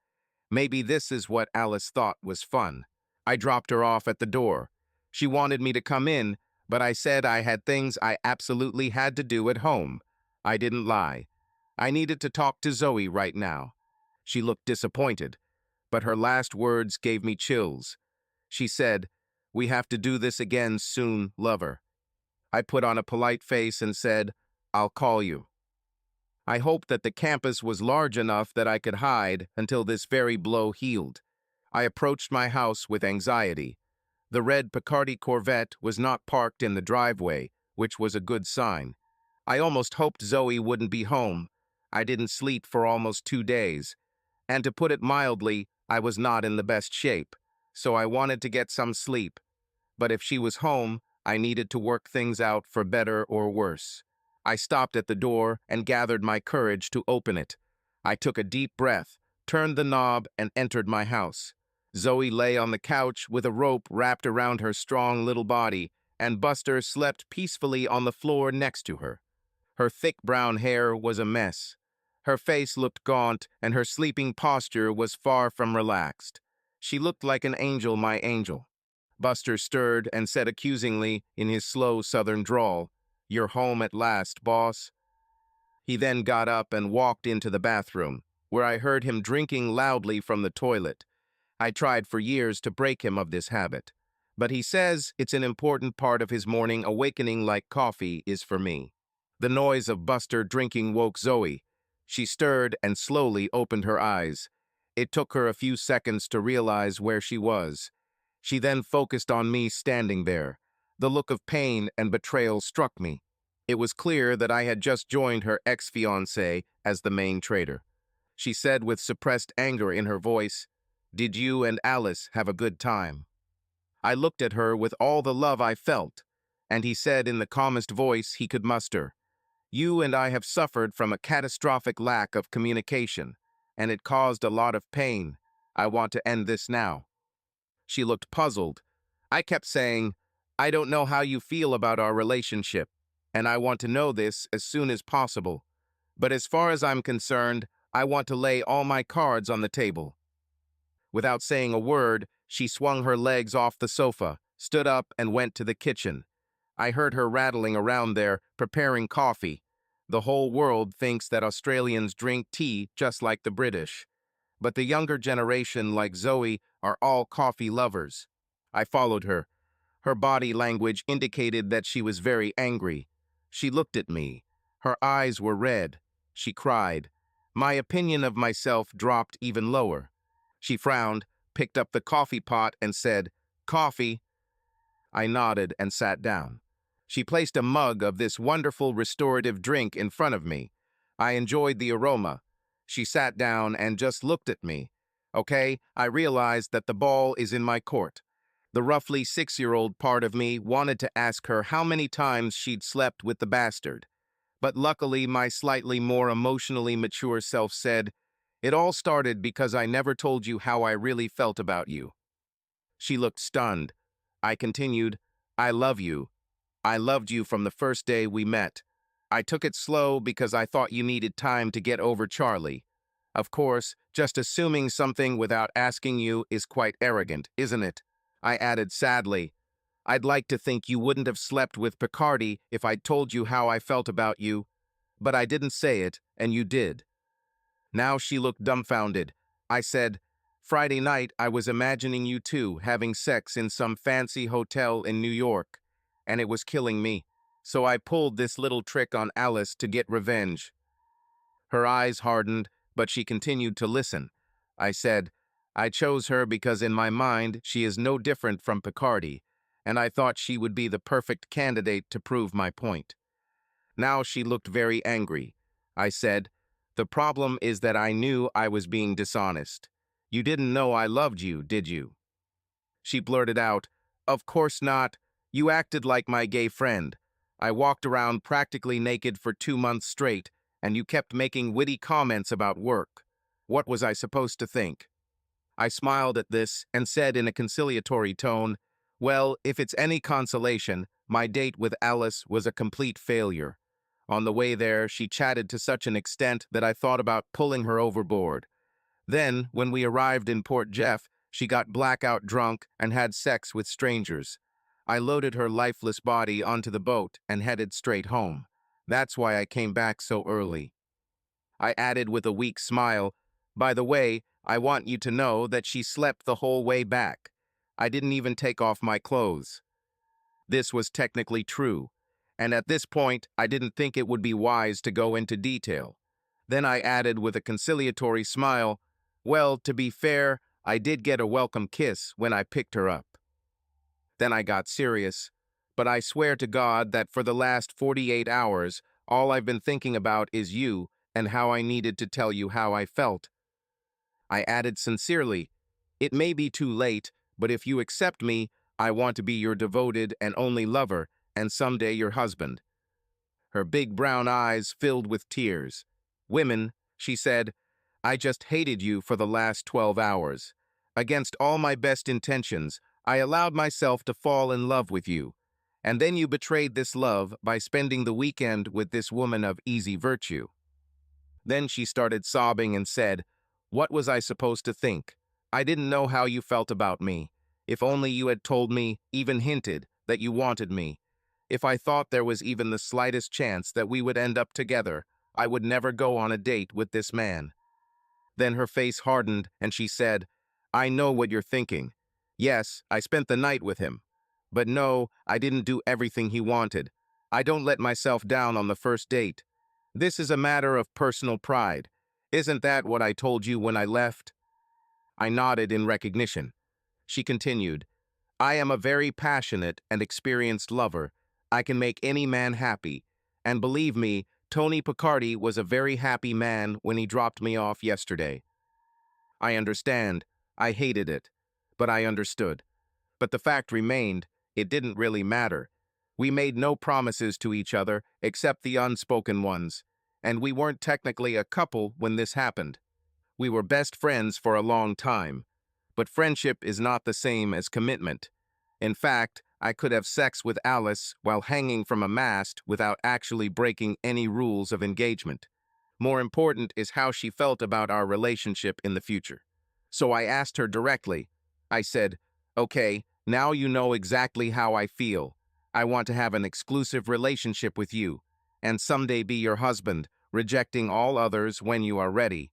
Maybe this is what Alice thought was fun. I dropped her off at the door. She wanted me to come in, but I said I had things I absolutely had to do at home. I didn't lie. I needed to talk to Zoe right now. She looked disappointed, but her last words gave me chills. She said, "We have to do this again soon, lover." I put on a polite face and said, "I'll call you." I hoped that the campus was large enough that I could hide until this very blow healed. I approached my house with anxiety. The red Picardy Corvette was not parked in the driveway, which was a good sign. I almost hoped Zoe wouldn't be home. I didn't sleep for almost 2 days. And to put it mildly, I was not in the best shape, so I wanted to get some sleep. But if she was home, I needed to work things out for better or worse. I stopped at the door and gathered my courage to open it. I took a deep breath, turned the knob, and entered my house. Zoe lay on the couch with a rope wrapped around her strong little body, and Buster slept peacefully on the floor next to her. Her thick brown hair was a mess. Her face looked gaunt, and her sleeping posture was far from relaxed. She looked like an angel, my angel. Buster stirred and said accusingly in his slow southern drawl, "You're home at last, boss." He then got up and walked into the bathroom, where I heard him drinking loudly from the toilet. I tried for years to break him of this habit, but he says it's an important part of his morning awakening like coffee is for me. The noise of Buster drinking woke Zoe. She stirred and slowly opened her eyes. It took her a few seconds to realize where she was. She then focused on me standing there. The look of pain and betrayal struck me. It was clear that I had just joined her ex-fiancé as the main traitor. She said with suppressed anger in her voice, "Did you and Alice have a good time?" I looked at her with all the love I felt, and he said in the calmest voice he could muster, "You and I have suffered from a catastrophic lack of communication, and it caused a lot of pain. I want to end this now." She looked puzzled. I kept saying, "I don't know how you feel about our relationship, and I want to know this as soon as possible. But as far as I'm concerned, I want to lay all my cards on the table." Without saying a word, she swung her legs off the sofa, stood up, and went to the kitchen. I heard her rattling around there, preparing coffee. The whole world thinks that Australians drink tea just like the British. But the younger generation, like Zoe, are all coffee lovers. I followed her. Her body language indicated that she was very angry. She looked at me. Her eyes were red. She cried. My opinion of myself dropped even lower. She frowned, picked up the coffee pot, and said, "Coffee?" I nodded and sat down. She placed a mug of this wonderful restorative drink in front of me. I enjoyed the aroma. She sat down and just looked at me. Okay, I realized that the ball is in my court. The roughly 6-year-old part of me wanted to ask her how many times she'd slept with the bastard. But luckily, my slightly more emotionally mature self said, "It all started because I never told you how I really felt about you." She looked stunned. I continued, "I love you. I loved you from the first day we met. I took it slow because I thought you needed time to get over Charlie. Of course, just assuming something without asking you is quite arrogant, isn't it?" I added sadly, "I'd like to think you wouldn't have slept with Picardy if I'd told you how I felt about you. But I didn't say it, and you did." Now she looked dumbfounded. I said, "Friday night I was imagining you two having sex in some fancy hotel in New York, and it was killing me. So I pulled this little trick on Alice to get revenge." Her eyes hardened, but she continued to listen. I said, "I chose her because in my mind she is no different from Picardy, and I thought she would be the perfect candidate to prove my point." Now she looked very angry. I said, "The problem is that I knew I was being dishonest. You didn't know I loved you, did you?" She blurted out, "Of course not. You acted like my gay friend. I walked around practically naked for 2 months straight, and you kept making witty comments about work. What was I supposed to think?" I smiled at this and said in a conciliatory tone, "Well, if it's any consolation, my date with Alice was a complete failure. On the way there, she chatted to such an extent that I thought about pulling her overboard. Then, when we arrived in Port Jeff, she got blackout drunk and had sex with strangers. I loaded her lifeless body onto the boat and headed straight home. That's why I came back so early." I added with a weak smile, "By the way, I want you to know that she slept the whole way back. I didn't even take off my clothes." This was technically true, and at this point, I didn't think it would be wise to go into detail. Then I added with a conciliatory smile, "Well, to be fair, I did get a welcome kiss when I picked her up." Then I got serious. "But I swear to God that for the last 48 hours, all I've been thinking about is you and how I needed to tell you how I felt." I added sincerely, "It may be too late, but if you accept me, I want to be your devoted and only lover, and someday your husband." Her big brown eyes filled with tears. "Women," she said, "I just hated you for the last 12 hours. Against all my best intentions, I allowed myself to fall in love with you. And then you betrayed this love by spending the weekend with this woman of easy virtue." Then she started sobbing and said, "What was I supposed to think? I didn't know how you felt about me. If only you had told me, even hinted, that you wanted me. If I thought there was even the slightest chance that we would end up together, I would never go on a date with this man." Then her face hardened and she said, "I know what you're thinking. Yes, I spent the night with him. But no, I didn't do everything he wanted. I don't let myself down on the first date. This is a matter of personal pride. Isn't that what I told you when I left?" I nodded in recognition. She continued, "I am a very passionate and experienced lover. I can make any man happy. And believe me, Tony Picardy was a very happy man when he dropped me off yesterday. I understand. I hated it. But I understood. But the fact remained, it didn't really matter. We made no promises to each other except the unspoken ones. And we weren't technically a couple when this happened. We were best friends for a long time. But friendship is not the same as commitment. In fact, I could have sex with Alice while hanging from a mast without actually breaking any rules of engagement. More important is how she felt about our relationship in the future. So I asked her directly. I said, "Okay, now you know exactly how I feel. I want to have an exclusive relationship with you, and someday be your husband, rejecting all others when you are ready.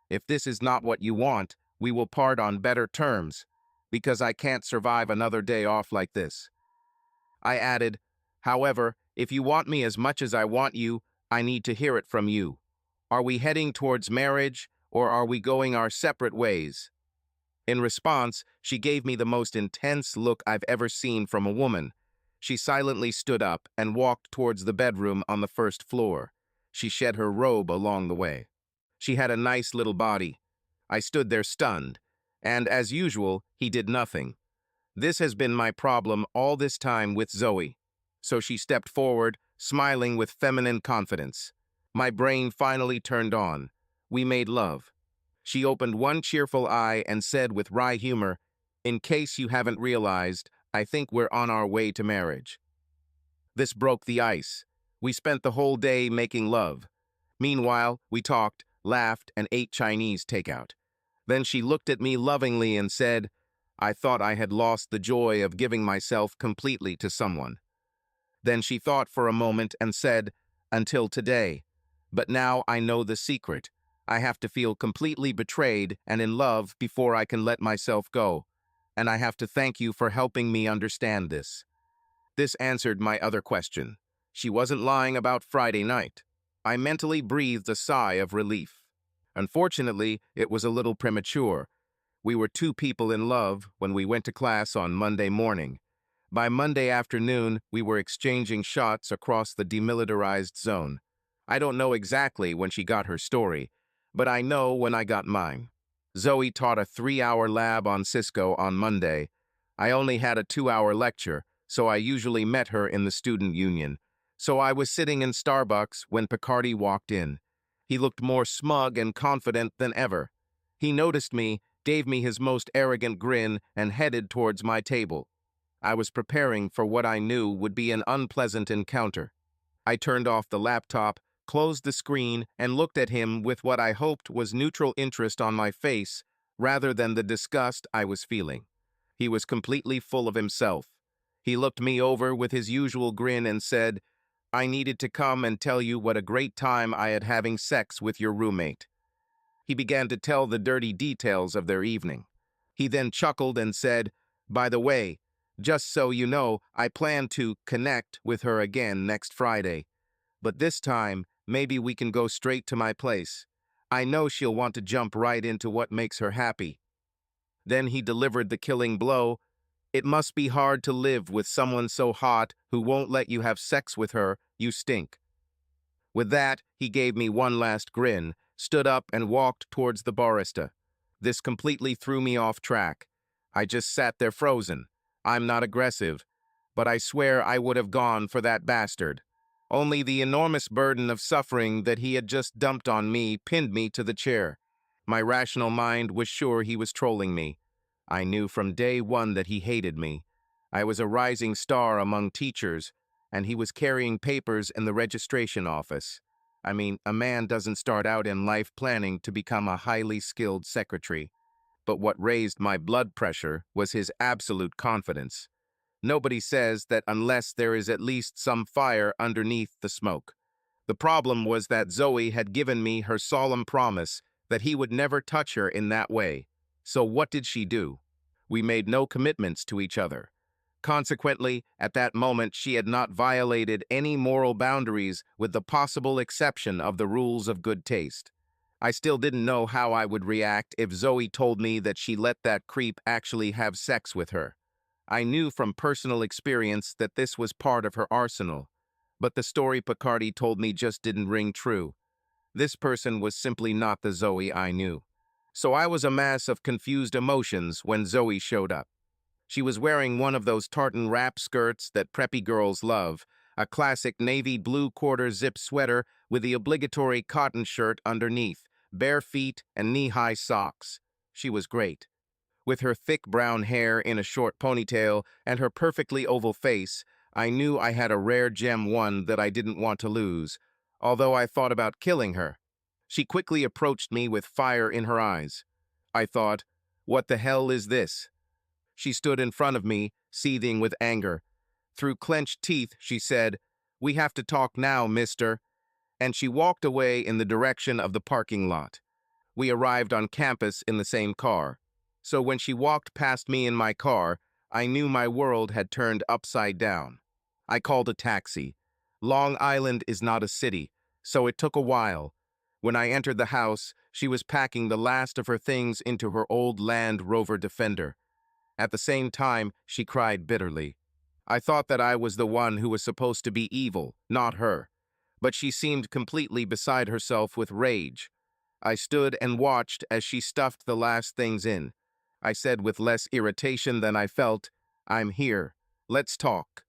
If this is not what you want, we will part on better terms, because I can't survive another day off like this." I added, "However, if you want me as much as I want you, I need to hear it from you. Are we heading towards marriage, or are we going our separate ways?" In response, she gave me the most intense look I've ever seen from a woman. She silently stood up and walked towards the bedroom on the first floor. She shed her robe along the way. She had a nice little body. I stood there stunned, and as usual, he did nothing. This has been my problem all this time with Zoe. So she stepped forward, smiling with feminine confidence. My brain finally turned on. We made love. She opened one cheerful eye and said with wry humor, "In case you haven't realized, I think we're on our way to marriage." This broke the ice. We spent the whole day making love. Meanwhile, we talked, laughed, and ate Chinese takeout. Then she looked at me lovingly and said, "I thought I had lost the joy of giving myself completely to someone." Then she thought for a moment and said, "Until today. But now I know the secret. I have to feel completely betrayed and in love before I can let myself go. And I have to thank you for helping me understand this." This answered my other question. She wasn't lying about Friday night. I mentally breathed a sigh of relief. Unfortunately, it was a little premature. We were two people in love when we went to class on Monday morning. By Monday afternoon, we were exchanging shots across the demilitarized zone. I don't know exactly when she got her story, but I know when I got mine. Zoe taught a 3-hour lab on Cisco on Monday. I only had a 2-hour lecture, so I usually met her in the student union. So I was sitting in Starbucks when Picardy walked in. He looked more smug and confident than ever. He noticed me, gave me his most arrogant grin, and headed towards my table. I was preparing for what I knew would be an unpleasant encounter. I turned off the laptop, closed the screen, and looked at him with what I hoped was neutral interest on my face, rather than the disgust I was feeling. He was completely full of himself. He looked me over with his usual grin and said, "I needed to come and tell you what a great time I had having sex with your roommate." He began to tell the dirty details of their evening. He then chuckled and said, "By the way, just so you know, I plan to connect with her again next Friday. But this time, maybe we can go straight to my place. I know she'll want to jump right into what makes her happy." Then he delivered the killing blow. "It must be hard to live with someone so hot who won't let you have sex with her. You stink." With that, he gave me one last grin, stood up and walked towards the barista. This completely threw me off track. I just sat there frozen. I'm not aggressive, but I swear I would have gone for that bastard. Only the enormous burden of suffering that he had just dumped on me pinned me to the chair. My rational mind was sure he was trolling me. I knew from day one that he hated me. I was a rising star among teachers, and he was carrying papers in the registration office. I mean, a man doesn't start out in life planning to become a highly skilled secretary. But what raised my blood pressure was his absolute confidence. Nobody says that unless there is at least some fire underneath the smoke. The problem was that Zoe had given me her solemn promise that he would never touch her in that way. So what did she do? We made no commitments to each other. Consequently, at that moment, she had not violated any moral boundaries with the possible exception of the rules of good taste. I still didn't know how I would react if Zoe told me that she let that creep actually have sex with her. I knew from personal experience that this was part of her arsenal, but the story Picardy told me just didn't ring true. This person was simply not the Zoe I knew. So I was a mass of confused emotions when Zoe showed up. She was wearing one of those tartan wrap skirts that preppy girls love, a classic navy blue quarter-zip sweater with the obligatory cotton shirt underneath, bare feet and knee-high socks. She was great. With her thick brown hair in a short ponytail and her perfectly oval face, I knew I had a rare gem, one that I didn't want to lose, although I thought about killing her. She quickly approached me with fire in her eyes. I thought, what the hell is this? She stood in front of me, seething with anger. Through clenched teeth, she said, "We have to talk now, mister," and she walked away in the direction of the parking lot. We arrived on campus in the same car. So when she walked past me in my car, I knew my world had turned upside down. I called a taxi. Long Island is not a city, so it took a while. When I entered the house, she was packing the last of her things into her old Land Rover Defender. At the same time, she cried bitterly. I thought that I was the one who was supposed to be evil, not her. But she seemed completely beside herself with rage. I stood and watched as she stuffed the last things in. I said with less irritation than I felt, "I'm here. Let's talk."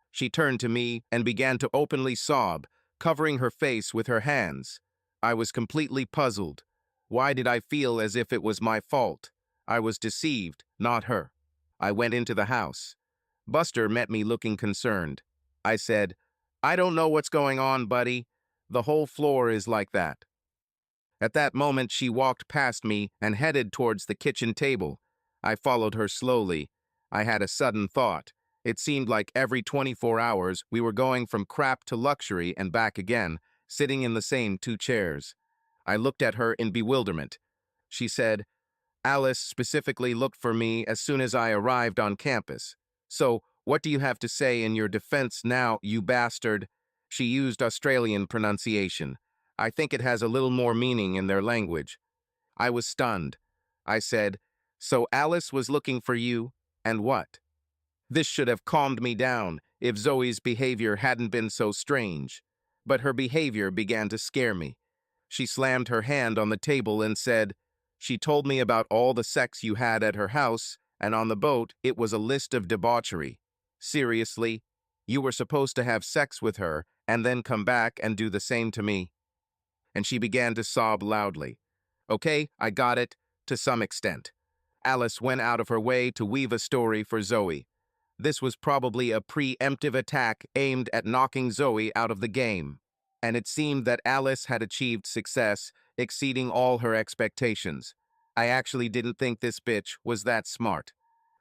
She turned to me and began to openly sob, covering her face with her hands. I was completely puzzled. Why did I feel as if it was my fault? I was deceived, not her. I went into the house. Buster met me looking concerned. I said, "I don't know what's going on, buddy. The whole floor is like that." At that moment, she walked past me and headed towards the kitchen table. I followed her slowly. I had a sudden thought. It seemed like every 24 hours we were going from crap to luxury and back again, sitting in the same two chairs. I looked at her in bewilderment. She said, "Alice specifically looked for me as soon as I arrived on campus. So, what do you have to say in your defense now, you bastard?" She used Australian pronunciation. I think it has a little more meaning in their language. I was stunned. I said, "So Alice was looking for you, and what?" This should have calmed me down if Zoe's behavior hadn't been so strange. But her behavior began to scare me. She slammed her hand on the table and said, "She told me about all the sex you had at her house, and on the boat it was a list of debauchery. Seriously? You were supposed to have sex with her and then come back and do the same to me?" And she began to sob loudly. Okay, I got it, to some extent. Alice went out of her way to weave a story for Zoe. This was probably a preemptive attack aimed at knocking Zoe out of the game. And it seemed that Alice had achieved success, exceeding all her expectations. I actually didn't think this bitch was that smart.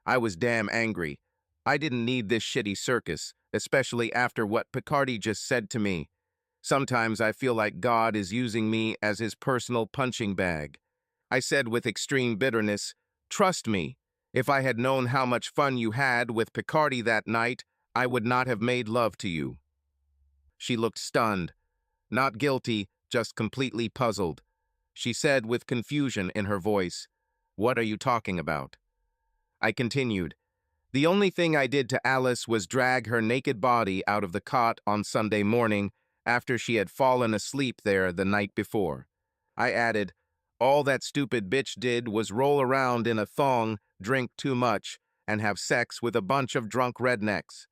I was damn angry. I didn't need this shitty circus, especially after what Picardy just said to me. Sometimes I feel like God is using me as his personal punching bag. I said with extreme bitterness, "Trust me, if I had known how much fun you had with Picardy that night, I would not have made love to you." She looked stunned. Not guilty, just completely puzzled. She said with confusion in her voice, "What are you talking about?" I continued, "The only thing I did to Alice was drag her naked body out of the cot on Sunday morning after she had fallen asleep there the night before." I added, All that stupid bitch did was roll around in a thong, drink too much, and have sex with a bunch of drunk rednecks.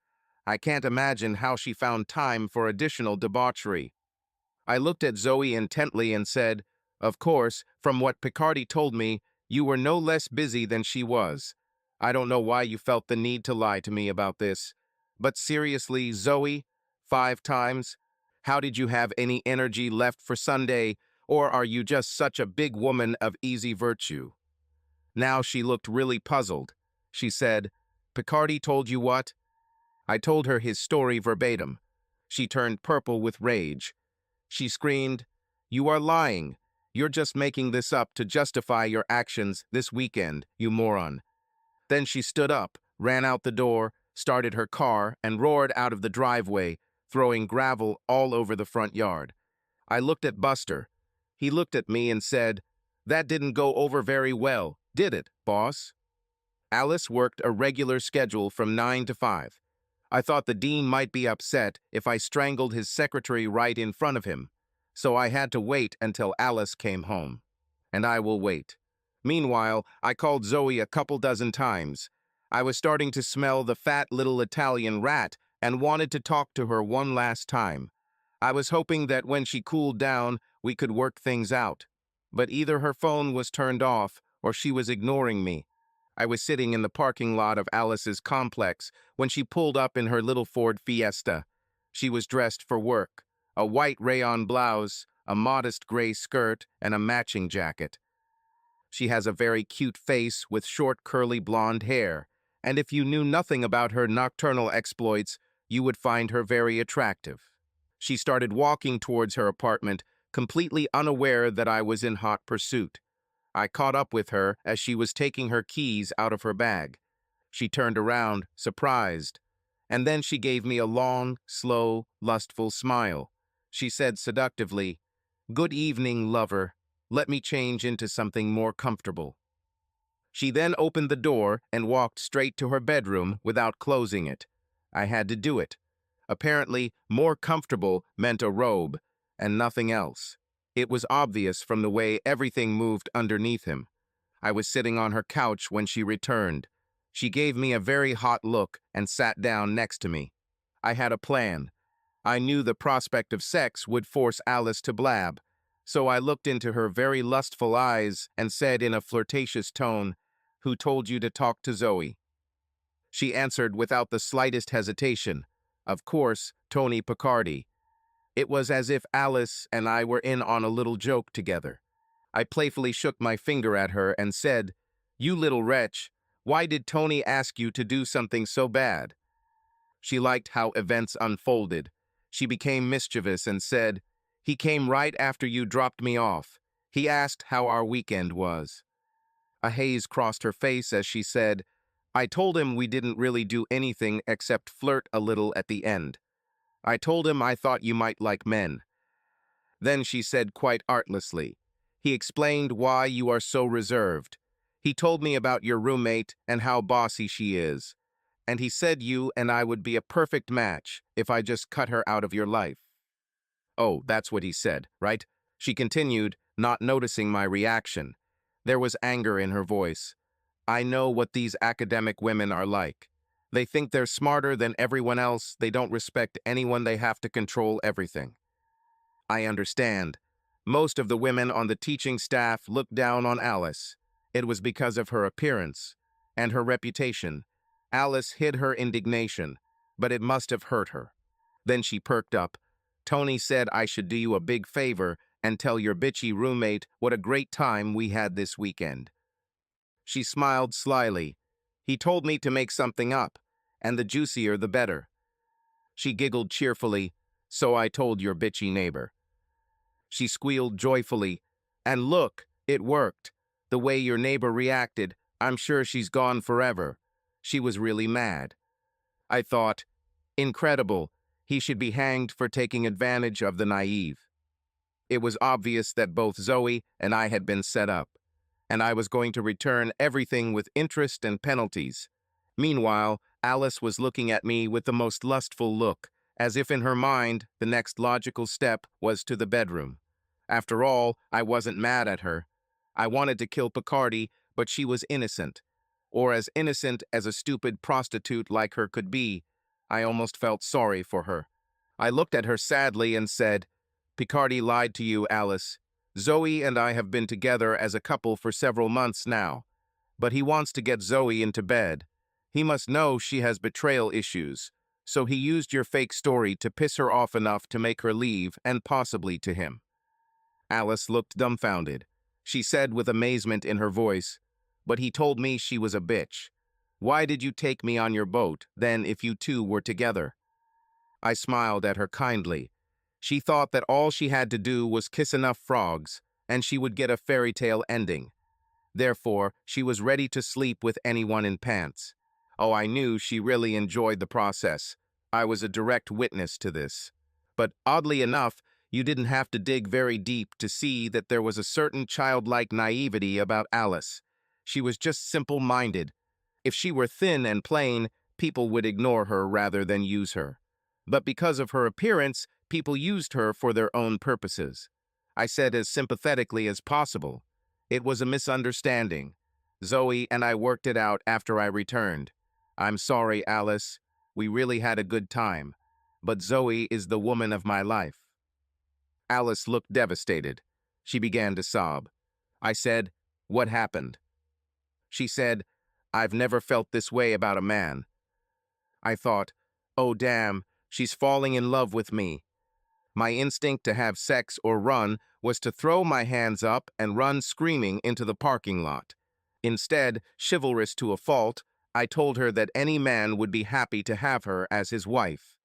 I can't imagine how she found time for additional debauchery. I looked at Zoe intently and said, "Of course, from what Picardy told me, you were no less busy than she was. I don't know why you felt the need to lie to me about this. But seriously, Zoe, 5 times? How did you have any energy left for Sunday, or are you just such a big woman of easy virtue?" Now she looked really puzzled. She said, "Picardy told you what?" I told her his story verbatim. She turned purple with rage. She screamed, "You are lying. You're just making this up to justify your actions this weekend, you moron." Then she stood up, ran out the door, started her car, and roared out of the driveway, throwing gravel all over the front yard. I looked at Buster. He looked at me and said, "That didn't go over very well, did it, boss?" Alice worked a regular schedule from 9 to 5. I thought the dean might be upset if I strangled his secretary right in front of him, so I had to wait until Alice came home. And I will wait. Meanwhile, I called Zoe a couple dozen times. I was starting to smell the fat little Italian rat and wanted to talk to her one last time. I was hoping that when she cooled down, we could work things out. But either her phone was turned off or she was ignoring me. I was sitting in the parking lot of Alice's complex when she pulled up in her little Ford Fiesta. She was dressed for work, a white rayon blouse, a modest gray skirt, and a matching jacket. She has a very cute face with short curly blonde hair, and if you knew nothing about her nocturnal exploits, you would find her very attractive. She started walking towards her apartment, completely unaware that I was in hot pursuit. I caught up with her as she was taking her keys out of her bag. She turned around, surprised, and then she gave me a long, slow, lustful smile. She said seductively, "Good evening, lover. Let me change into something more comfortable." She then opened the door and walked straight to her bedroom without closing it. I had to do it. Apparently, more comfortable meant a robe, and nothing else. It was obvious from the way everything moved underneath him. I was sitting on her couch when she returned. She gave me a very hot look and sat down next to me. I had a plan. I knew the prospect of sex would force Alice to blab, so I looked into her very lustful eyes and said in a flirtatious tone, "Who told you to talk to Zoe?" She answered without the slightest hesitation, "Of course, Tony Picardy." It was as if Alice and I were in on a little joke together. I playfully shook my finger at her and said, "You little wretch, why did Tony ask you to do something so bad?" She liked how events unfolded. She became mischievous and said, "He came right after you dropped me off. He asked how our weekend was." A haze crossed her face as she said, "I told him we didn't really do anything except flirt a little at the end. I told him I thought you might like men." Then she said quite artlessly, "He explained why you are so reserved. He told me about your roommate and how bossy she is. And he said you and I would be a perfect match if I just cut her out of your life." Oh, that's what he said, right? She continued, not noticing my reaction. There was anger in her voice. "I know what these academic women are like. They think they're smarter than everyone else. They don't respect anyone. They have to control everything." I understand. Most of the women on the teaching staff looked down on Alice. It was because of her appearance and her reputation. Alice hid her indignation, but it must have hurt her. Then she perked up. "Tony said I should do you a big favor and tell your bitchy roommate what a great time we had this weekend." She smiled slyly. "He told me to make something up, and the juicier the better." She giggled cheerfully. "So I told your bitchy neighbor." She squealed joyfully. "And look, it worked. The way your neighbor reacted, I'm sure she's gone forever." She was really mad. I thought, incredible. He should be hanged for taking advantage of the naive. It was obvious that both Zoe and I had been set up, and I was going to return everything with interest and penalties. Meanwhile, Alice was looking at me with the most lustful look, as if in her mind the next logical step was to the bedroom. After all, I wasn't mad at her. I wanted to kill Picardy, but she was innocent. Or as innocent as a stupid prostitute like her could be. I almost felt sorry for her. I looked at her sadly and said, Picardy lied to you, Alice. Zoe and I have been together as a couple for several months now. But he wants to get Zoe into bed. He must know she has betrayal issues. So he used your fake story to piss her off enough to make her leave and possibly to him. Alice looked dumbfounded. She said with amazement in her voice, but he told me she was a bitch. Why did you take me on your boat, then, if you two were together? I smiled at her kindly. She thought that all she had to do was kiss enough frogs, and she would get a fairy tale ending. Therefore, she was ready to sleep with anyone in pants. Oh, I knew she really enjoyed the process. I was a direct witness to this. But oddly enough, you didn't have to dig very deep to see that there was a certain childlike naivety about Alice. She was just simple-minded. If she were thin and plain, people would ignore her rather than use her. But because of her appearance, people used her for their own purposes. I said as sympathetically as possible. It was a misunderstanding. Zoe and I worked it out after I returned. I'm sorry, Alice. We really had a good time. But Zoe is the woman of my life. Alice looked devastated. She began to sob. I said, What happened? She said, I've never felt this way about a man. I thought, oh damn, she's falling in love with me. My instinct to have sex or run was to throw my hands up and run screaming into the parking lot. Instead, chivalrous to a fault, I told her that any man would be happy to have her as his wife.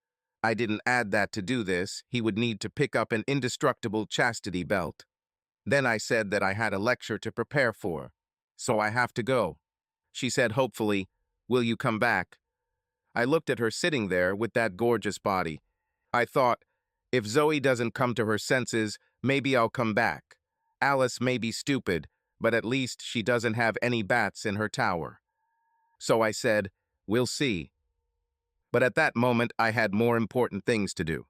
I didn't add that to do this, he would need to pick up an indestructible chastity belt. Then I said that I had a lecture to prepare for, so I have to go. She said hopefully, will you come back? I looked at her sitting there with that gorgeous body. I thought, if Zoe doesn't come to her senses, maybe I'll come back. Alice may be stupid, but at least she doesn't have any bats in her tower. So I said, we'll see. But at that moment, I had more important things to do.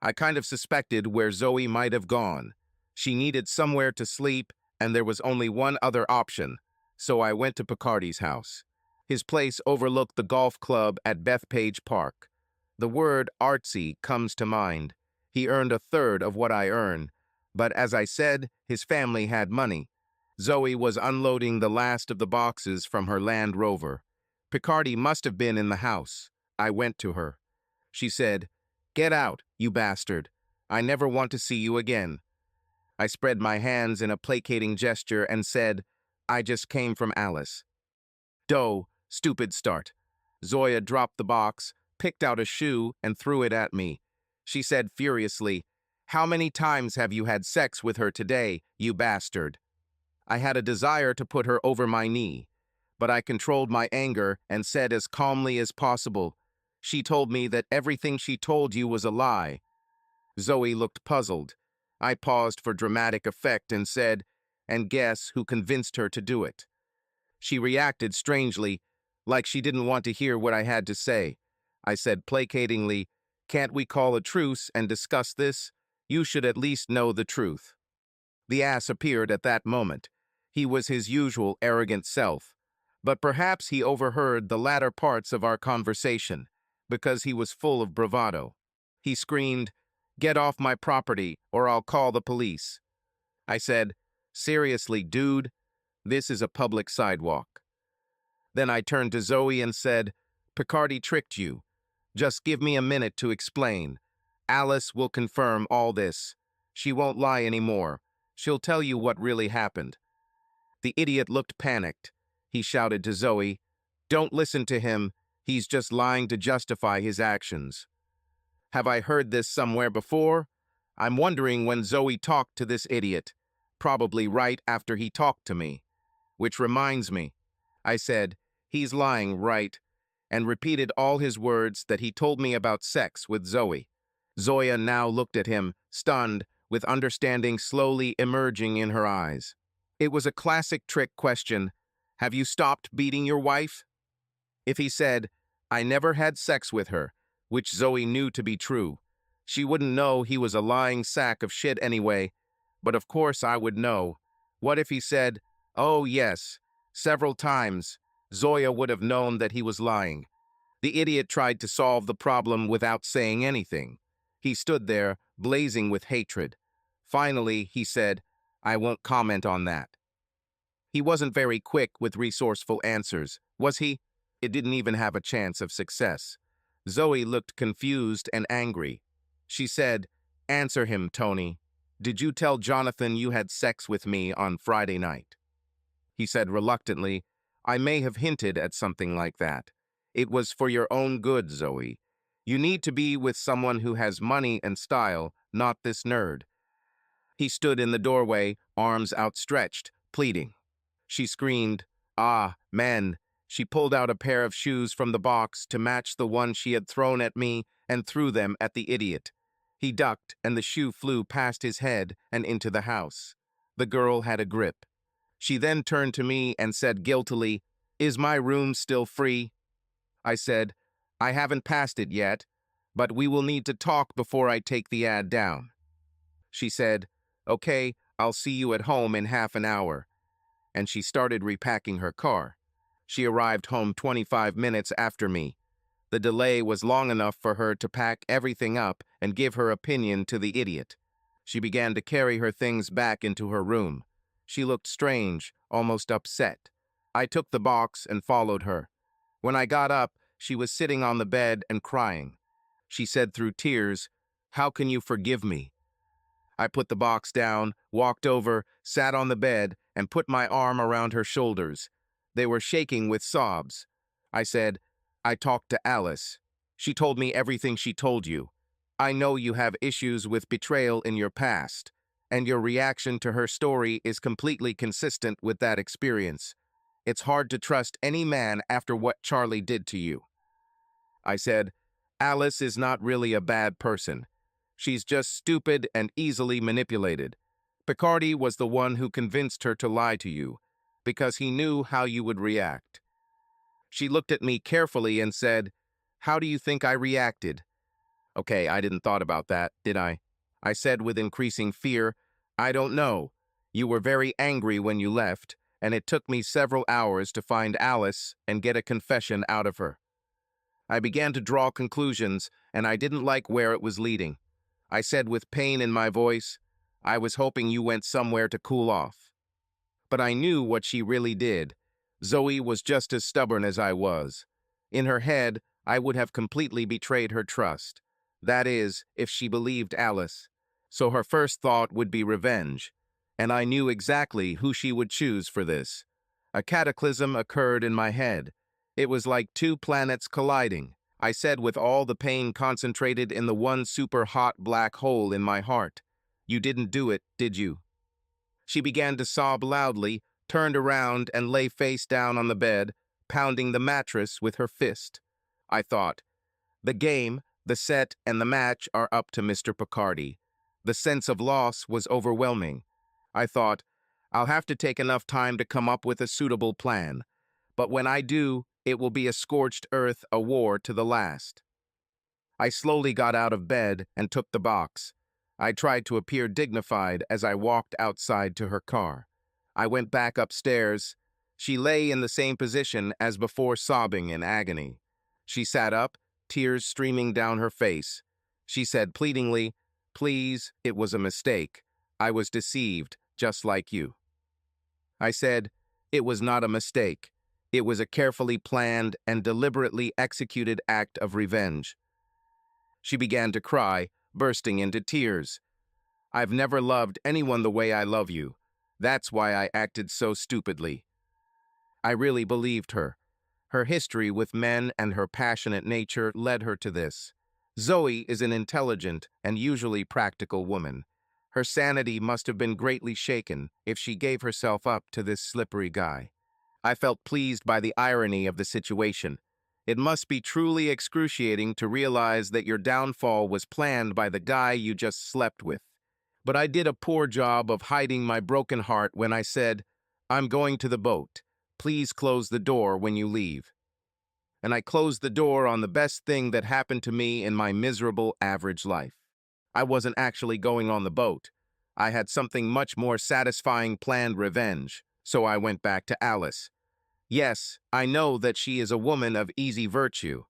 I kind of suspected where Zoe might have gone. She needed somewhere to sleep, and there was only one other option, so I went to Picardy's house. His place overlooked the golf club at Bethpage Park. The word artsy comes to mind. He earned a third of what I earn, but as I said, his family had money. Zoe was unloading the last of the boxes from her Land Rover. Picardy must have been in the house. I went to her. She said, "Get out, you bastard. I never want to see you again." I spread my hands in a placating gesture and said, "I just came from Alice." Doe, stupid start. Zoya dropped the box, picked out a shoe, and threw it at me. She said furiously, "How many times have you had sex with her today, you bastard?" I had a desire to put her over my knee, but I controlled my anger and said as calmly as possible, "She told me that everything she told you was a lie." Zoe looked puzzled. I paused for dramatic effect and said, "And guess who convinced her to do it?" She reacted strangely, like she didn't want to hear what I had to say. I said placatingly, "Can't we call a truce and discuss this? You should at least know the truth." The ass appeared at that moment. He was his usual arrogant self, but perhaps he overheard the latter parts of our conversation, because he was full of bravado. He screamed, "Get off my property, or I'll call the police." I said, "Seriously, dude, this is a public sidewalk." Then I turned to Zoe and said, "Picardy tricked you. Just give me a minute to explain. Alice will confirm all this. She won't lie anymore. She'll tell you what really happened." The idiot looked panicked. He shouted to Zoe, "Don't listen to him. He's just lying to justify his actions." Have I heard this somewhere before? I'm wondering when Zoe talked to this idiot. Probably right after he talked to me. Which reminds me, I said, "He's lying, right?" and repeated all his words that he told me about sex with Zoe. Zoya now looked at him, stunned, with understanding slowly emerging in her eyes. It was a classic trick question. Have you stopped beating your wife? If he said, I never had sex with her, which Zoe knew to be true, she wouldn't know he was a lying sack of shit anyway, but of course I would know. What if he said, "Oh, yes," several times? Zoya would have known that he was lying. The idiot tried to solve the problem without saying anything. He stood there, blazing with hatred. Finally, he said, "I won't comment on that." He wasn't very quick with resourceful answers, was he? It didn't even have a chance of success. Zoe looked confused and angry. She said, "Answer him, Tony. Did you tell Jonathan you had sex with me on Friday night?" He said reluctantly, "I may have hinted at something like that. It was for your own good, Zoe. You need to be with someone who has money and style, not this nerd." He stood in the doorway, arms outstretched, pleading. She screamed, "Ah, men." She pulled out a pair of shoes from the box to match the one she had thrown at me and threw them at the idiot. He ducked, and the shoe flew past his head and into the house. The girl had a grip. She then turned to me and said guiltily, "Is my room still free?" I said, "I haven't passed it yet, but we will need to talk before I take the ad down." She said, "Okay, I'll see you at home in half an hour." And she started repacking her car. She arrived home 25 minutes after me. The delay was long enough for her to pack everything up and give her opinion to the idiot. She began to carry her things back into her room. She looked strange, almost upset. I took the box and followed her. When I got up, she was sitting on the bed and crying. She said through tears, "How can you forgive me?" I put the box down, walked over, sat on the bed, and put my arm around her shoulders. They were shaking with sobs. I said, "I talked to Alice. She told me everything she told you. I know you have issues with betrayal in your past, and your reaction to her story is completely consistent with that experience. It's hard to trust any man after what Charlie did to you." I said, "Alice is not really a bad person. She's just stupid and easily manipulated. Picardy was the one who convinced her to lie to you, because he knew how you would react." She looked at me carefully and said, "How do you think I reacted?" Okay, I didn't thought about that, did I? I said with increasing fear, "I don't know. You were very angry when you left, and it took me several hours to find Alice and get a confession out of her." I began to draw conclusions, and I didn't like where it was leading. I said with pain in my voice, "I was hoping you went somewhere to cool off." But I knew what she really did. Zoe was just as stubborn as I was. In her head, I would have completely betrayed her trust. That is, if she believed Alice. So her first thought would be revenge. And I knew exactly who she would choose for this. A cataclysm occurred in my head. It was like two planets colliding. I said with all the pain concentrated in the one super hot black hole in my heart, "You didn't do it, did you?" She began to sob loudly, turned around and lay face down on the bed, pounding the mattress with her fist. I thought, the game, the set, and the match are up to Mr. Picardy. The sense of loss was overwhelming. I thought, I'll have to take enough time to come up with a suitable plan. But when I do, it will be a scorched earth, a war to the last. I slowly got out of bed and took the box. I tried to appear dignified as I walked outside to her car. I went back upstairs. She lay in the same position as before, sobbing in agony. She sat up, tears streaming down her face. She said pleadingly, "Please, it was a mistake. I was deceived, just like you." I said, "It was not a mistake. It was a carefully planned and deliberately executed act of revenge." She began to cry, bursting into tears. "I've never loved anyone the way I love you. That's why I acted so stupidly." I really believed her. Her history with men and her passionate nature led her to this. Zoe is an intelligent and usually practical woman. Her sanity must have been greatly shaken if she gave herself up to this slippery guy. I felt pleased by the irony of the situation. It must be truly excruciating to realize that your downfall was planned by the guy you just slept with. But I did a poor job of hiding my broken heart when I said, "I'm going to the boat. Please close the door when you leave." And I closed the door on the best thing that happened to me in my miserable, average life. I wasn't actually going on the boat. I had something much more satisfying planned revenge, so I went back to Alice. Yes, I know that she is a woman of easy virtue,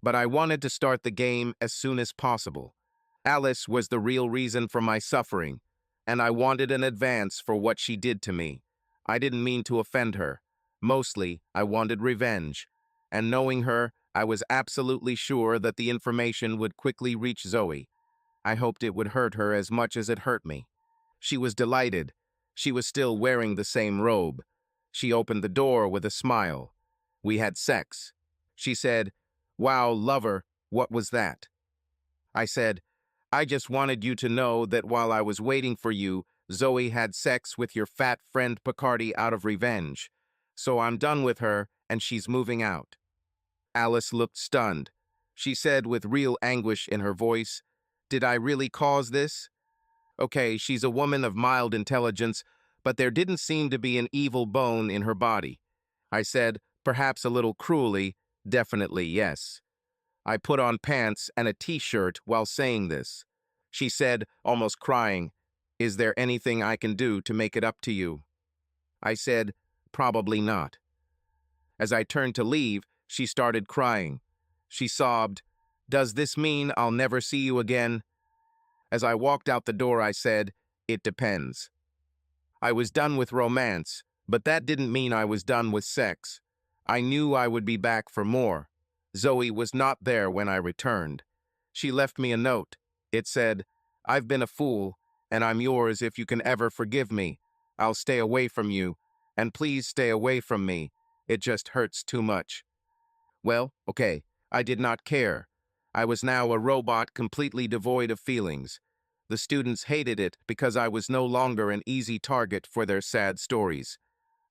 but I wanted to start the game as soon as possible. Alice was the real reason for my suffering, and I wanted an advance for what she did to me. I didn't mean to offend her. Mostly, I wanted revenge. And knowing her, I was absolutely sure that the information would quickly reach Zoe. I hoped it would hurt her as much as it hurt me. She was delighted. She was still wearing the same robe. She opened the door with a smile. We had sex. She said, "Wow, lover, what was that?" I said, "I just wanted you to know that while I was waiting for you, Zoe had sex with your fat friend Picardy out of revenge. So I'm done with her, and she's moving out." Alice looked stunned. She said with real anguish in her voice, "Did I really cause this?" Okay, she's a woman of mild intelligence, but there didn't seem to be an evil bone in her body. I said, perhaps a little cruelly, definitely yes. I put on pants and a t-shirt while saying this. She said, almost crying, "Is there anything I can do to make it up to you?" I said, "Probably not." As I turned to leave, she started crying. She sobbed, "Does this mean I'll never see you again?" As I walked out the door, I said, "It depends." I was done with romance, but that didn't mean I was done with sex. I knew I would be back for more. Zoe was not there when I returned. She left me a note. It said, "I've been a fool, and I'm yours if you can ever forgive me. I'll stay away from you, and please stay away from me. It just hurts too much." Well, okay, I did not care. I was now a robot completely devoid of feelings. The students hated it because I was no longer an easy target for their sad stories.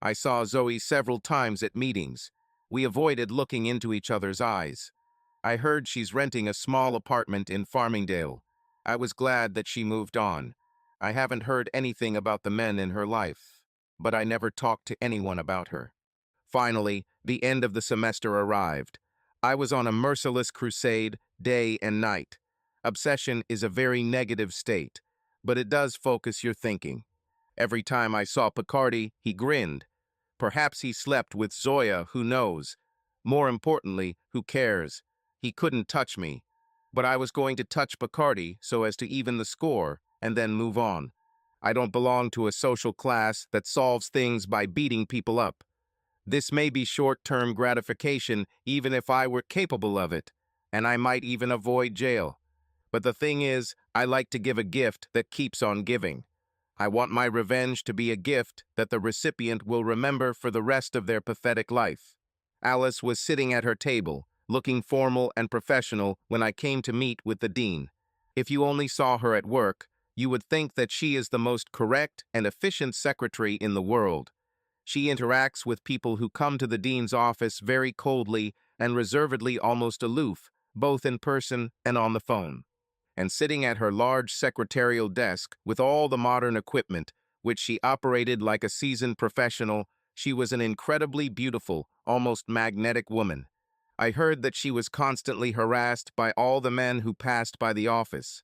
I saw Zoe several times at meetings. We avoided looking into each other's eyes. I heard she's renting a small apartment in Farmingdale. I was glad that she moved on. I haven't heard anything about the men in her life, but I never talked to anyone about her. Finally, the end of the semester arrived. I was on a merciless crusade, day and night. Obsession is a very negative state, but it does focus your thinking. Every time I saw Picardy, he grinned. Perhaps he slept with Zoya, who knows? More importantly, who cares? He couldn't touch me. But I was going to touch Picardy so as to even the score, and then move on. I don't belong to a social class that solves things by beating people up. This may be short-term gratification even if I were capable of it, and I might even avoid jail. But the thing is, I like to give a gift that keeps on giving. I want my revenge to be a gift that the recipient will remember for the rest of their pathetic life. Alice was sitting at her table, looking formal and professional when I came to meet with the dean. If you only saw her at work, you would think that she is the most correct and efficient secretary in the world. She interacts with people who come to the dean's office very coldly and reservedly, almost aloof, both in person and on the phone. And sitting at her large secretarial desk with all the modern equipment, which she operated like a seasoned professional, she was an incredibly beautiful, almost magnetic woman. I heard that she was constantly harassed by all the men who passed by the office.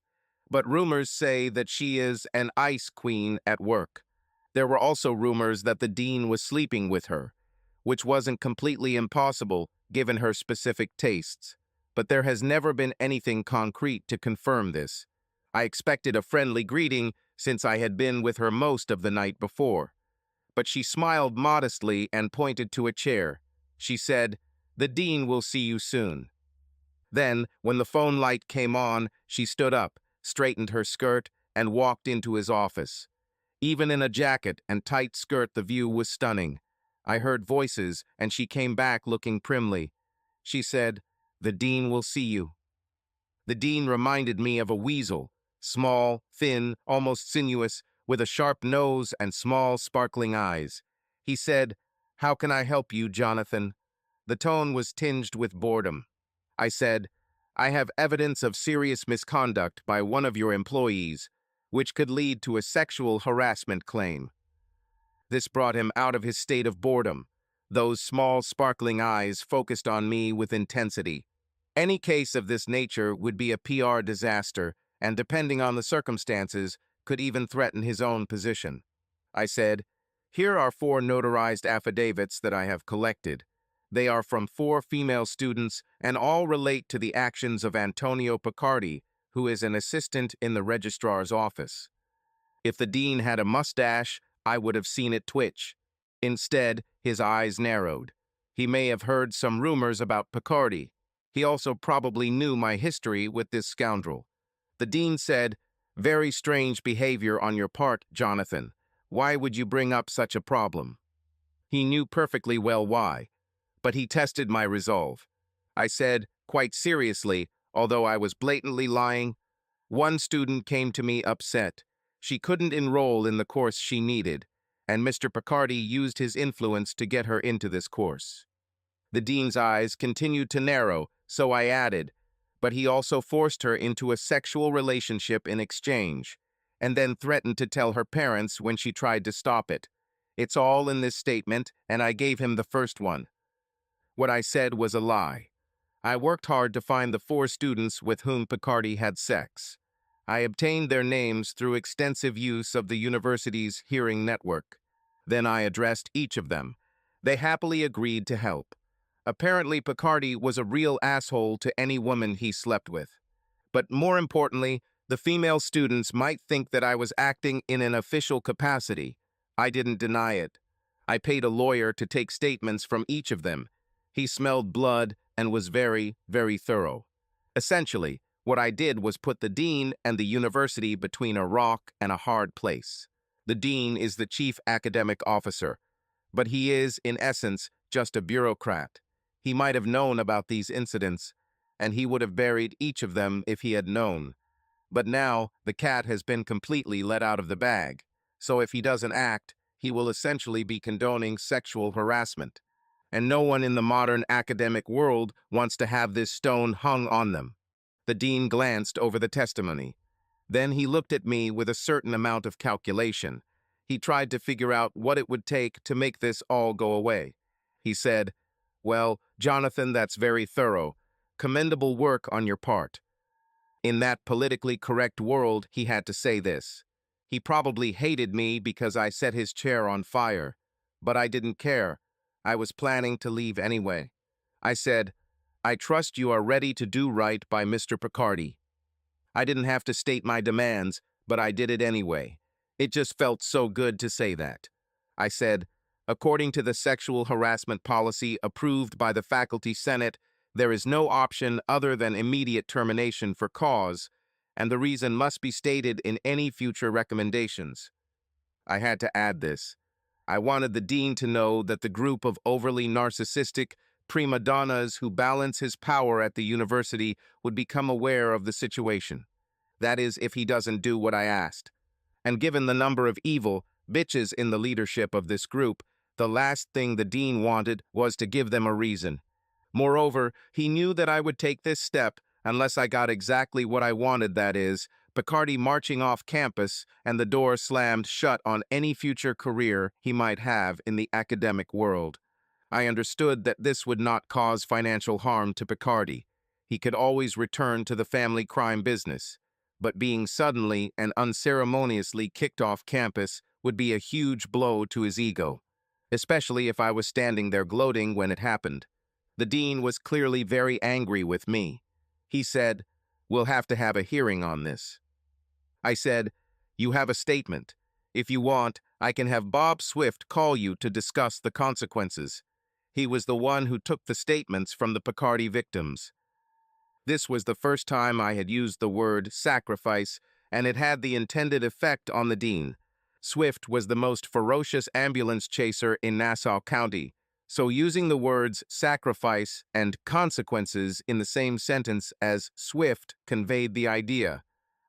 But rumors say that she is an ice queen at work. There were also rumors that the dean was sleeping with her, which wasn't completely impossible given her specific tastes. But there has never been anything concrete to confirm this. I expected a friendly greeting since I had been with her most of the night before. But she smiled modestly and pointed to a chair. She said, "The dean will see you soon." Then, when the phone light came on, she stood up, straightened her skirt, and walked into his office. Even in a jacket and tight skirt, the view was stunning. I heard voices, and she came back looking primly. She said, "The dean will see you." The dean reminded me of a weasel, small, thin, almost sinuous, with a sharp nose and small, sparkling eyes. He said, "How can I help you, Jonathan?" The tone was tinged with boredom. I said, "I have evidence of serious misconduct by one of your employees, which could lead to a sexual harassment claim." This brought him out of his state of boredom. Those small, sparkling eyes focused on me with intensity. Any case of this nature would be a PR disaster, and depending on the circumstances, could even threaten his own position. I said, "Here are 4 notarized affidavits that I have collected. They are from 4 female students and all relate to the actions of Antonio Picardy, who is an assistant in the registrar's office." If the dean had a mustache, I would have seen it twitch. Instead, his eyes narrowed. He may have heard some rumors about Picardy. He also probably knew my history with this scoundrel. The dean said, "Very strange behavior on your part, Jonathan. Why would you bring up such a problem?" He knew perfectly well why, but he tested my resolve. I said, quite seriously, although I was blatantly lying, "One student came to me upset. She couldn't enroll in the course she needed, and Mr. Picardy used his influence to get her into this course." The dean's eyes continued to narrow, so I added, "But he also forced her into a sexual relationship in exchange, and then threatened to tell her parents when she tried to stop it. It's all in this statement, and I gave him the first one." What I said was a lie. I worked hard to find the 4 students with whom Picardy had sex. I obtained their names through extensive use of the university's hearing network. Then I addressed each of them. They happily agreed to help. Apparently, Picardy was a real asshole to any woman he slept with. But more importantly, the female students might think that I was acting in an official capacity. I didn't deny it. I paid a lawyer to take statements from each of them. He smelled blood and was very, very thorough. Essentially, what I did was put the dean and the university between a rock and a hard place. The dean is the chief academic officer, but he is, in essence, just a bureaucrat. He might have known about these incidents, and he would have buried each of them if he had known. But now, the cat has been completely let out of the bag, so if he doesn't act, he will essentially be condoning sexual harassment. And no one in the modern academic world wants to have this stone hung on them. The dean glanced over the testimony. Then he looked at me with a certain amount of calculation. He tried to figure out what it would take to make this all go away. He said, "Well, Jonathan, that's very thorough. Commendable work on your part." In that politically correct world, he had to say this. He probably hated me because I set his chair on fire. But I didn't care. I was planning to leave anyway. I said, "I trust you are ready to do right by Mr. Picardy." I didn't have to state my demands, but I did it anyway. It just felt so good to say that. I said, "According to the sexual harassment policy approved by the Faculty Senate, there is no option other than immediate termination for cause, and the reason must be stated in any future recommendations." I had to add this. I wanted the dean to know that the group of overly narcissistic prima donnas who balance his power at the university would become aware of the situation. That is, if he doesn't do what I asked. And given the number of evil bitches in the leadership of this group, the last thing the dean wanted was to give them a reason. Moreover, he knew that I would take this step unless I got exactly what I wanted, that is, Picardy marching off campus and the door slammed shut on any future career he might have in the academic world. I understood that this would not cause financial harm to Picardy. He could always return to the family crime business. But being suddenly and unceremoniously kicked off campus would be a huge blow to his ego, especially if I was standing there gloating when it happened. The dean was clearly very angry with me. He said, "We'll have to have a hearing on this." I said, "You have a statement. If you want, I can have Bob Swift call you to discuss the consequences." He was the one who took the statements from the Picardy victims. This was the first time I had used the word sacrifice, and it had the intended effect on the dean. Swift was the most ferocious ambulance chaser in Nassau County, so using the words sacrifice and consequences in the same sentence as Swift conveyed the idea.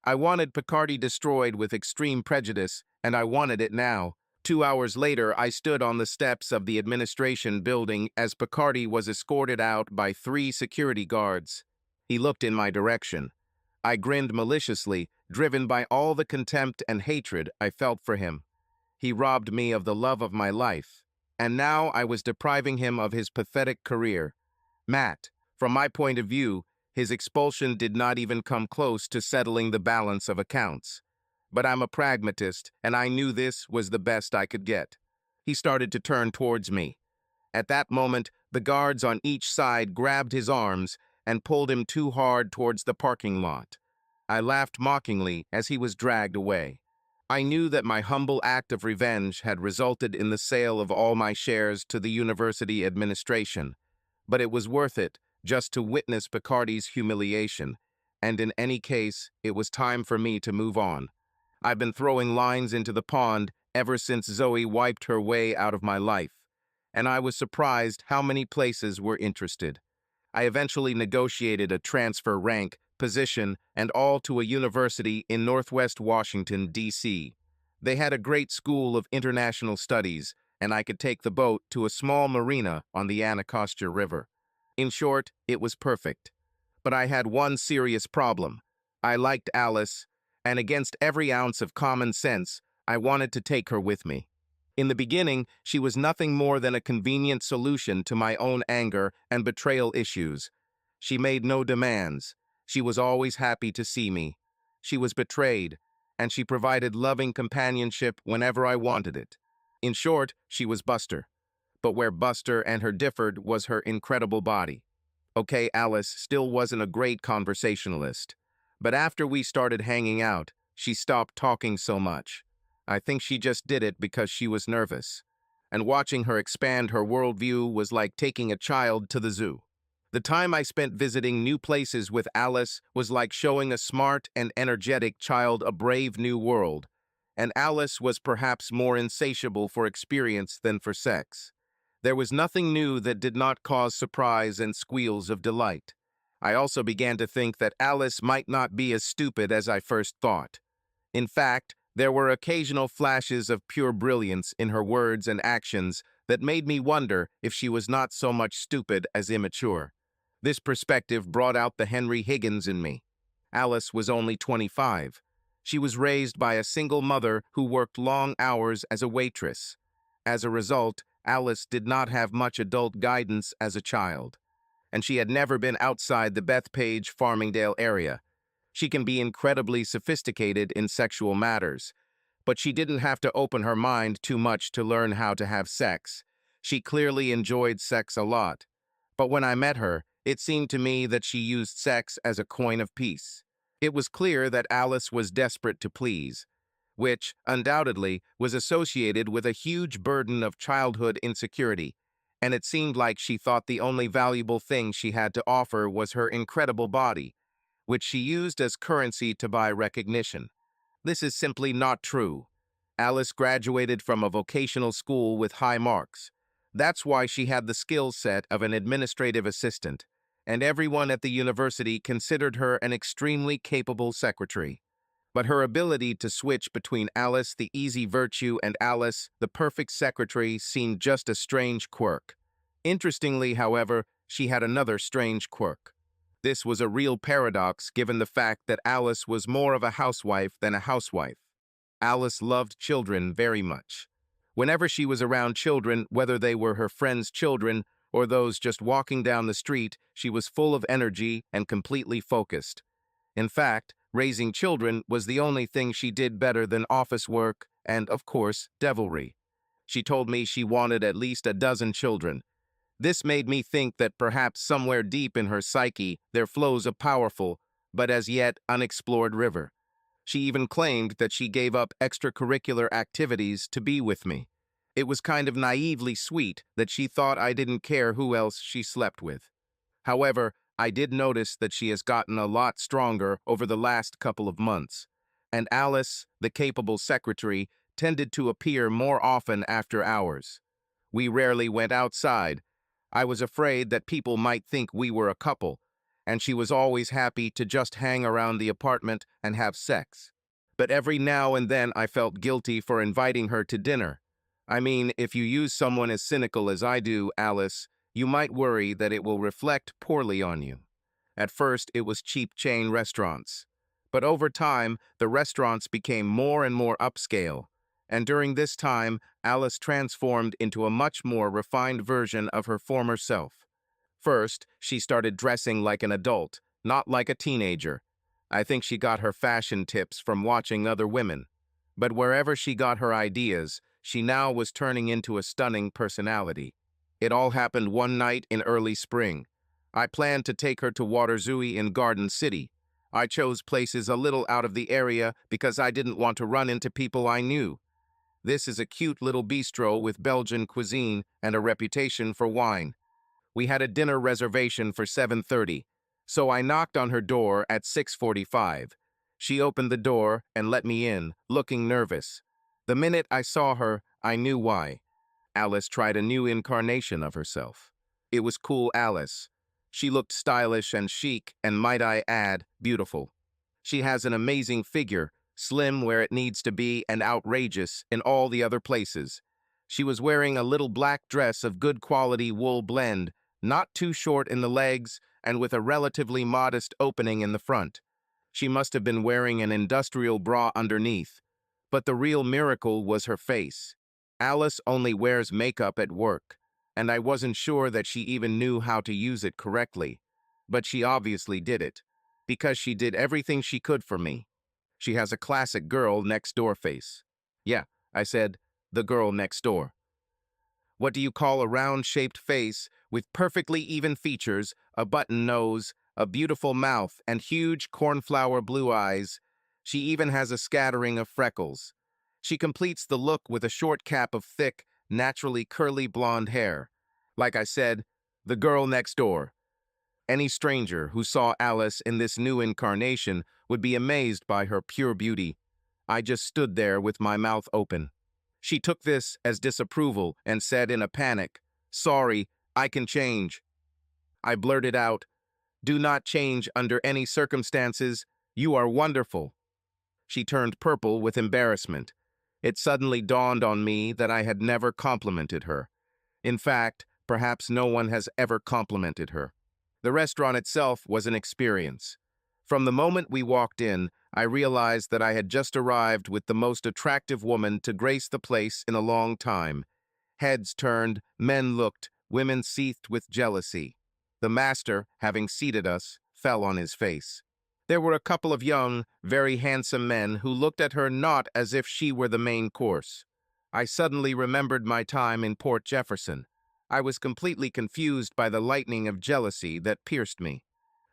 I wanted Picardy destroyed with extreme prejudice, and I wanted it now. 2 hours later, I stood on the steps of the administration building as Picardy was escorted out by 3 security guards. He looked in my direction. I grinned maliciously, driven by all the contempt and hatred I felt for him. He robbed me of the love of my life, and now I was depriving him of his pathetic career. Matt, from my point of view, his expulsion did not even come close to settling the balance of accounts. But I'm a pragmatist, and I knew this was the best I could get. He started to turn towards me. At that moment, the guards on each side grabbed his arms and pulled him too hard towards the parking lot. I laughed mockingly as he was dragged away. I knew that my humble act of revenge had resulted in the sale of all my shares to the university administration, but it was worth it just to witness Picardy's humiliation, and in any case, it was time for me to move on. I've been throwing lines into the pond ever since Zoe wiped her way out of my life, and I was surprised how many places were interested. I eventually negotiated a transfer rank, position, and all to a university in Northwest Washington, D.C. They had a great school of international studies, and I could take the boat to a small marina on the Anacostia River. In short, it was perfect. But I had one serious problem. I liked Alice, and against every ounce of common sense, I wanted to take her with me. In the beginning, she was nothing more than a convenient solution to my own anger and betrayal issues. She made no demands. She was always happy to see me. She was betrayed, and she provided loving companionship whenever I wanted it. In short, she was Buster. But where Buster and her differed was her incredible body. Okay, Alice still wasn't a great conversationalist. But after we started hanging out, she stopped talking so much. I think she just did it because she was nervous. And watching her expand her worldview was like taking a child to the zoo. The time I spent visiting new places with Alice was like showing a smart and energetic child a brave new world. And Alice was perhaps more insatiable for experience than for sex. There was nothing new that did not cause surprise and squeals of delight. I also began to think that Alice might not be as stupid as I first thought. In fact, there were occasional flashes of pure brilliance in her words and actions that made me wonder if she was not so much stupid as immature. This perspective brought out the Henry Higgins in me. Alice was only 25. She was raised by a single mother who worked long hours as a waitress. As a result, Alice did not have much adult guidance as a child, and she had never been outside the Bethpage, Farmingdale area. She can be incredibly sophisticated in sexual matters, but she didn't have to open her mind too much to learn how to have sex. She clearly enjoyed sex a lot. But when I met her, it seemed to me that she used sex as a coin of peace. It was clear that Alice was desperate to please, which, undoubtedly, was associated with a huge burden of childhood insecurity, and it seemed like she thought the only valuable thing she had to offer was her incredible body, which she used as currency to buy recognition. This is simply not true. Alice graduated from a vocational school with high marks. That's why she had the skill set of an administrative assistant, and everyone at the university considered her an extremely capable secretary. But her ability to switch between Alice, the easy virtue, and Alice, the perfect secretary, seemed just a strange quirk. Interestingly, however, she had another strange quirk. This was a real paradox given the fact that Alice was more of a housewife than a housewife. Alice loved children very much. Whenever she was around children, whether they were her friends' children or those just walking down the street, she was full of energy and completely focused. In fact, raising children was the only thing she did better than office work and, of course, devilry. She told me she wanted at least a dozen children. This made me think that perhaps somewhere deep in her psyche there flows a powerful, but as yet unexplored river. She even claimed that she gave up extracurricular activities to be with me. It was kind of naively sweet that she thought I didn't care who else she slept with. However, I did notice that she has gotten a lot stronger over the last couple of months, and Alice, the capable secretary, tended to appear more often after hours. We rarely went outside. I was afraid that people might think we were a couple, and she was always happy to just hang around the apartment and have sex. But every now and then I felt guilty for inviting her to dinner. I mean, if you use someone as cynical as I do, Alice, you might worry that it will reflect poorly on you. At first, it was cheap chain restaurants. But over time, the restaurants became more and more upscale. And during this time, Alice transformed into a much more refined version of her former self. First, she started dressing like an adult, not like a teenager. I think she got her fashion tips from watching other women. But wherever she got her ideas, she now was turning into a stunning personality. It all happened one night in early spring. I planned to take her to Waterzoo in Garden City. I chose places a little out of the area because I didn't want to run into people I knew. This is a cute little bistro with Belgian cuisine and a reputation for wine. We had a dinner reservation for 7:30, so I knocked on her door at 6:45. She opened the door and let me in, looking nervous. The minute I saw her, I knew why. Alice tried a new incarnation of herself. It was cool Alice. She looked stylish and chic, and might I add, beautiful. She has an amazing figure, slim where it needs to be and outrageous in all the other places. She was wearing a little black dress of good quality wool blend, not too short in the legs and with a relatively modest opening in the front. She must have been wearing an industrial bra underneath. But the real miracle was her face. Alice only wears makeup at work, and I wasn't sure that she even knew how to use it correctly. But she obviously did it, because she did everything she could for me. She has a classic girl next door face. Yeah, I said, the girl next door. What do you call a round-shaped face with perfectly even features, a button nose, a beautiful mouth, and huge cornflower blue eyes? She even has a scattering of freckles. She completes the look with a short cap of thick, naturally curly blonde hair. Like I said, the girl next door. Any stranger who saw Alice in this new incarnation would be amazed by her pure beauty. I just stood there with my mouth open. She took this as disapproval and said in a panic, "Sorry, I can change." I blurted out, "Do not change under any circumstances. You are wonderful." She turned purple with embarrassment. It suddenly dawned on me that I had never complimented her. In fact, perhaps no one has ever complimented her. The restaurant itself was an experience. From the moment we walked in, I realized that I had just arrived with the most attractive woman to grace the place in a long time. Heads turned, men looked, women seethed with jealousy. The master, having seated us, fell on his face. There were a couple of young, very handsome men who looked at her not as if she were the main course. I suddenly remembered my time in Port Jefferson. I was completely confused by the lightning of jealousy that pierced me.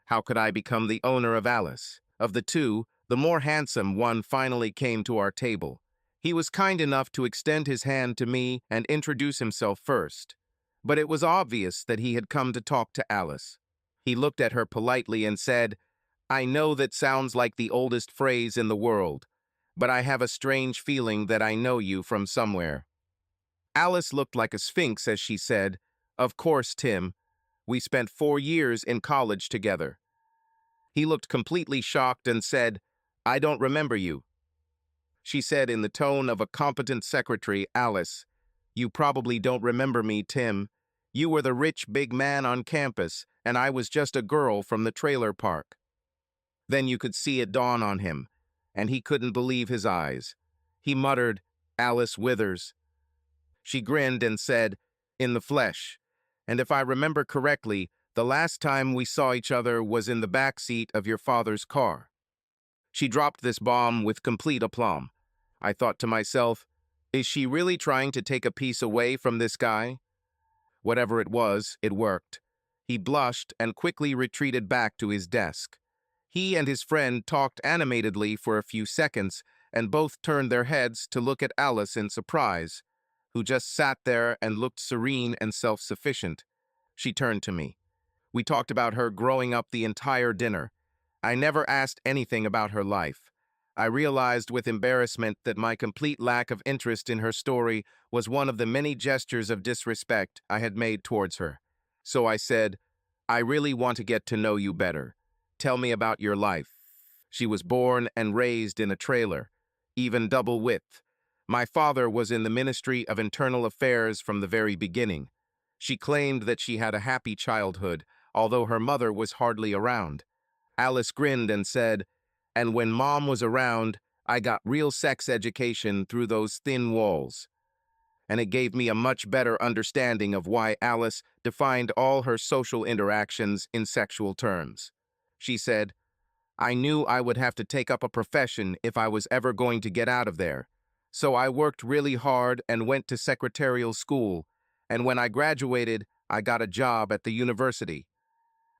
How could I become the owner of Alice? Of the two, the more handsome one finally came to our table. He was kind enough to extend his hand to me and introduce himself first. But it was obvious that he had come to talk to Alice. He looked at her politely and said, "I know that sounds like the oldest phrase in the world, but I have a strange feeling that I know you from somewhere." Alice looked like a sphinx as she said, "Of course, Tim. We spent 4 years in college together." He looked completely shocked and said, "I don't remember you." She said in the tone of a competent secretary, "Alice, you probably don't remember me, Tim. You were the rich big man on campus, and I was just a girl from the trailer park." Then you could see it dawn on him, and he couldn't believe his eyes. He muttered, "Alice Withers." She grinned and said, "In the flesh. And if I remember correctly, the last time we saw each other was in the back seat of your father's car." She dropped this bomb with complete aplomb. I thought to myself, is she really trying to take a piece away from this guy? Whatever it was, it worked. He blushed and quickly retreated back to his desk. He and his friend talked animatedly for a few seconds, and both turned their heads to look at Alice in surprise, who just sat there and looked serene and self-sufficient. She turned to me. We talked about her growing up the entire dinner. I never asked anything about her life. I realized with embarrassment that my complete lack of interest in her story was one of the many gestures of disrespect I had made towards her. So I said, "I really want to get to know you better. Tell me about your life." She was born and raised in a trailer, even double width. My father was in the Ministry of Internal Affairs from the very beginning. She claimed that she had a happy childhood, although her mother was hardly around. Alice grinned and said, "And when Mom was around, I got real sex education through those thin walls." And it gave me a much better understanding of why Alice defined all her social interactions in sexual terms. She said, I knew I would have to take up a profession if I was ever going to get out of there. So I worked really hard and went to secretarial school, and when I graduated, I got a job at the university.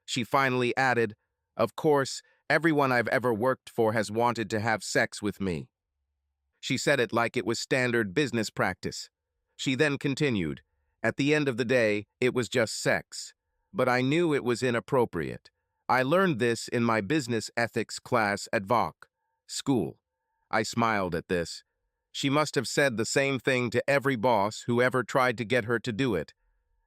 She finally added, "Of course, everyone I've ever worked for has wanted to have sex with me." She said it like it was standard business practice. She then continued, "At the end of the day, it was just sex. But I knew it was inappropriate. I learned this in my business ethics class at VOC school." I smiled at this. She must have said the same thing to every boss who ever tried to get her to do it.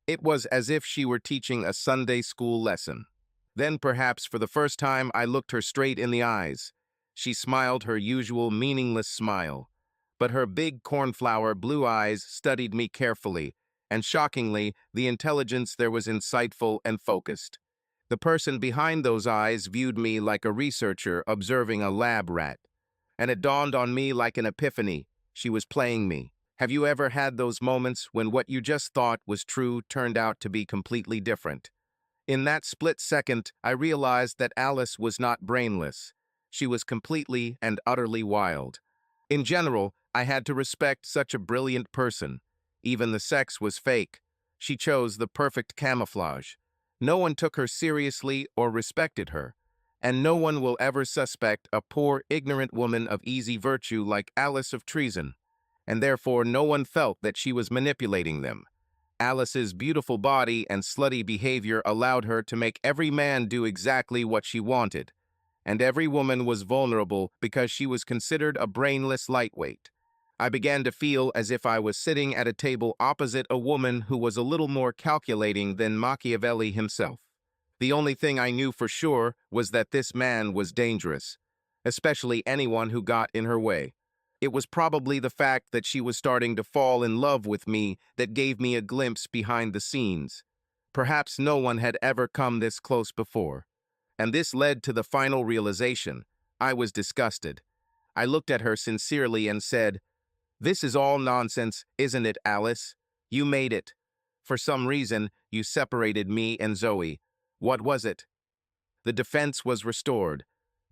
It was as if she were teaching a Sunday school lesson. Then perhaps for the first time I looked her straight in the eyes. She smiled her usual meaningless smile. But her big cornflower blue eyes studied me carefully, and shockingly, the intelligence there was insightful and focused. The person behind those eyes viewed me like a researcher observing a lab rat. And it dawned on me like an epiphany. She was playing me. Have you ever had those moments when what you just thought was true turned out to be completely different? In that split second, I realized that Alice was not brainless. She was completely and utterly wild. In general, I had to respect such a brilliant person. Even the sex was fake. She chose the perfect camouflage. No one took her seriously or respected her. And no one will ever suspect a poor, ignorant woman of easy virtue like Alice of treason. And therefore no one felt that she was manipulating them. Alice's beautiful body and slutty behavior allowed her to make every man do exactly what she wanted. And every woman was vulnerable because she was considered a brainless lightweight. I began to feel as if I was sitting at a table opposite a woman who was a little more calculating than Machiavelli himself. The only thing I knew for sure was that this man was dangerous, especially anyone who got in her way. It was probably the fact that she was starting to fall in love with me that gave me a glimpse behind the scenes. Perhaps no one had ever come this close before. And this led to the final realization. I was disgusted. I looked at her sincerely and said, "This is all nonsense, isn't it, Alice? You made it. For some reason, you separated me and Zoe. What was it?" The defense was restored.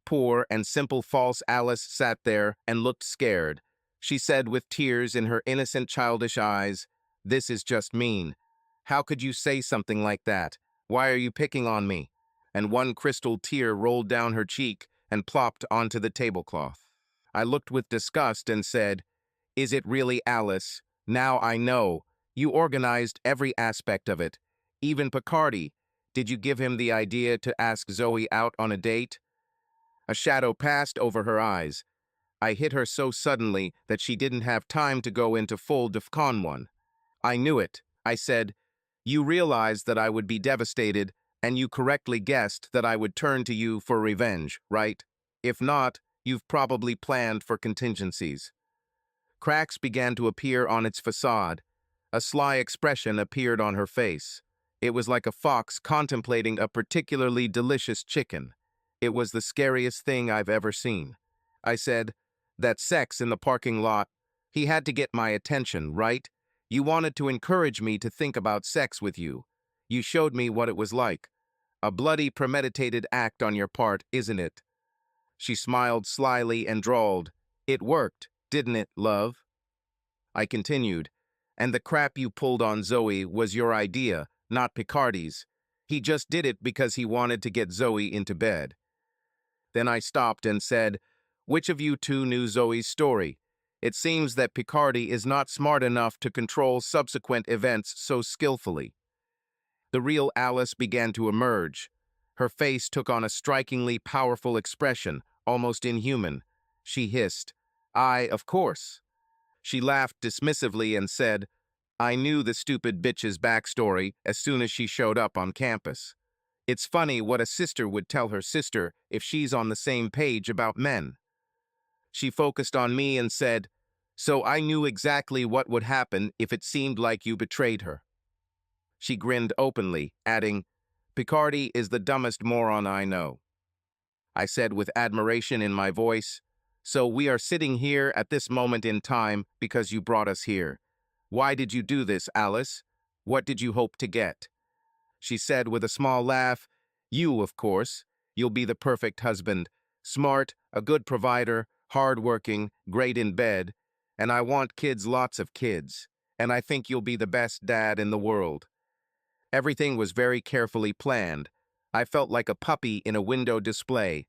Poor and simple false Alice sat there and looked scared. She said with tears in her innocent childish eyes, "This is just mean. How could you say something like that? Why are you picking on me?" And one crystal tear rolled down her cheek and plopped onto the tablecloth. I looked with disgust and said, "Is it really Alice? Now I know. You organized every aspect of it. Even Picardy. Did you give him the idea to ask Zoe out on a date?" A shadow passed over her eyes. I hit her so suddenly that she didn't have time to go into full DEFCON 1. "I knew it," I said. "You realized that I would be devastated, and you correctly guessed that I would turn to you for revenge, right? If not, you've probably planned for contingencies." Cracks began to appear on its facade. A sly expression appeared on her face. It was like a fox contemplating a particularly delicious chicken. It was the scariest thing I've ever seen. I said, "That sex in the parking lot, he had to get my attention, right? You wanted to encourage me to think about sex with you. You showed me what it was like. A bloody, premeditated act on your part, isn't it?" She smiled slyly and drawled, "It worked, didn't it, love?" I continued, "And the crap you pulled on Zoe was your idea, not Picardy's. He just did it because he wanted to get Zoe into bed." Then I stopped and said, "Which of you two knew Zoe's story? It seems that Picardy is not smart enough to control subsequent events so skillfully." The real Alice began to emerge. Her face took on a strikingly powerful expression, almost inhuman. She hissed, Of course." She laughed dismissively and said, "I knew the stupid bitch's backstory as soon as she showed up on campus. It's funny what a sister would tell her sister if she's on the same page about men." She focused on me and said, "So I knew exactly what would happen if it seemed like you betrayed her." She grinned openly, adding, "Picardy is the dumbest moron I know." I said with admiration in my voice, "So we are sitting here at this moment in time because you brought us here. Why did you do this, Alice? What did you hope to get?" She said with a small laugh, "You, of course. You'll be the perfect husband. Smart, a good provider, hardworking, great in bed, and I want kids, lots of kids, and I think you'll be the best dad in the world. Everything was very carefully planned. I felt like a puppy in a window display.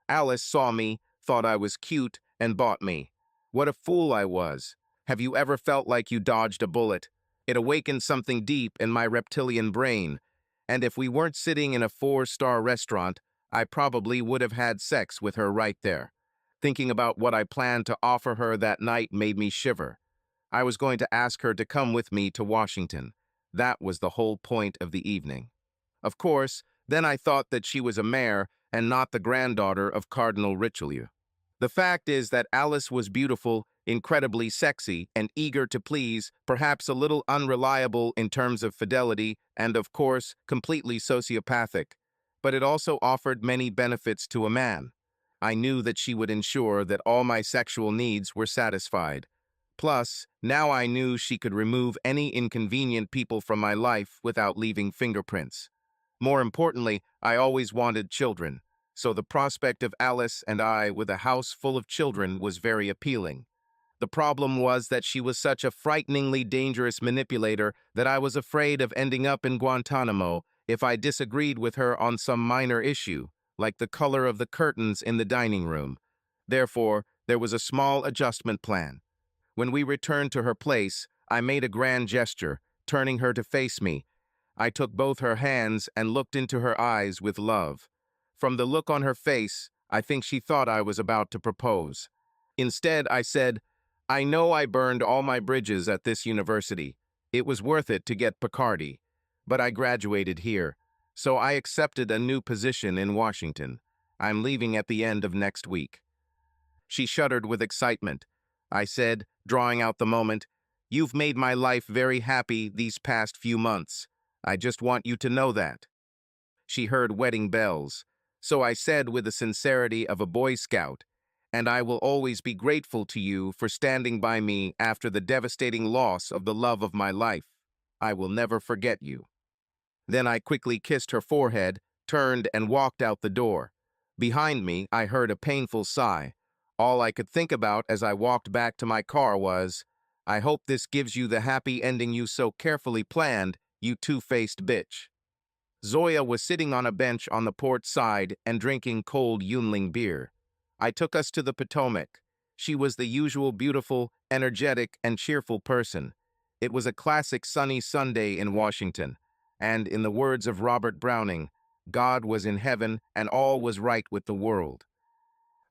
Alice saw me, thought I was cute, and bought me. What a fool I was. Have you ever felt like you dodged a bullet? It awakened something deep in my reptilian brain, and if we weren't sitting in a four-star restaurant, I probably would have had sex with her right there. Thinking about what I planned to offer her that night made me shiver. I was going to ask her to come with me to Washington. That was the whole point of the evening. Of course, then I thought that she was a mare and not the granddaughter of Cardinal Richelieu. The fact is that Alice was beautiful, incredibly sexy, and eager to please, perhaps a little unreliable in terms of fidelity, and of course, completely sociopathic. But it also offered many benefits to a man. I knew that she would ensure that all my sexual needs were satisfied. Plus, now I knew she could remove any inconvenient people from my life without leaving fingerprints. More importantly, I always wanted children, so the prospect of Alice and I with a house full of children was very appealing. The problem was that she was such a frighteningly dangerous manipulator that I was afraid of ending up in Guantanamo if I disagreed with her on some minor issue, like the color of the curtains in the dining room. Therefore, there was a small adjustment plan. When we returned to her place, I made a grand gesture, turning her to face me. I took both her hands and looked into her eyes with love. From the look on her face, I think she thought I was about to propose. Instead, I said, "I know I burned all my bridges at this university. It was worth it to get Picardy. But I graduated here, so I accepted a new position in Washington. I'm leaving at the end of next week." She shuddered with excitement. I said, drawing out the moment, "You've made my life very happy these past few months. I just want you to know that." She heard wedding bells. So I said with the sincerity of a Boy Scout, "And I will always be grateful to you for standing by me after the devastating loss of the love of my life. I will never forget you." Then I quickly kissed her forehead, turned and walked out the door. Behind me, I heard a painful sigh. All I could think about as I walked back to my car was, "I hope this gives you the happy ending you so carefully planned, you two-faced bitch." Zoya was sitting on a bench on the port side and drinking cold Yunling beer. I took us to the Potomac. She was the usual beautiful, energetic, and cheerful person. It was a classic sunny Sunday in Washington, and in the words of Robert Browning, God was in heaven and all was right with the world.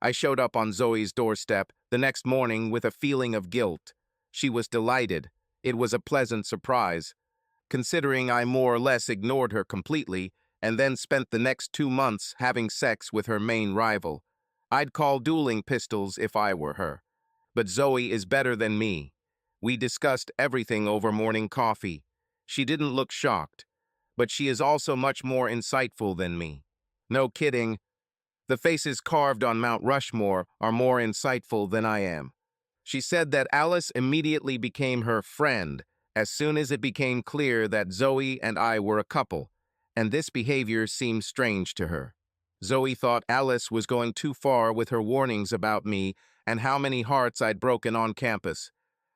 I showed up on Zoe's doorstep the next morning with a feeling of guilt. She was delighted. It was a pleasant surprise, considering I more or less ignored her completely and then spent the next 2 months having sex with her main rival. I'd call dueling pistols if I were her. But Zoe is better than me. We discussed everything over morning coffee. She didn't look shocked, but she is also much more insightful than me. No kidding. The faces carved on Mount Rushmore are more insightful than I am. She said that Alice immediately became her friend as soon as it became clear that Zoe and I were a couple, and this behavior seemed strange to her. Zoe thought Alice was going too far with her warnings about me and how many hearts I'd broken on campus.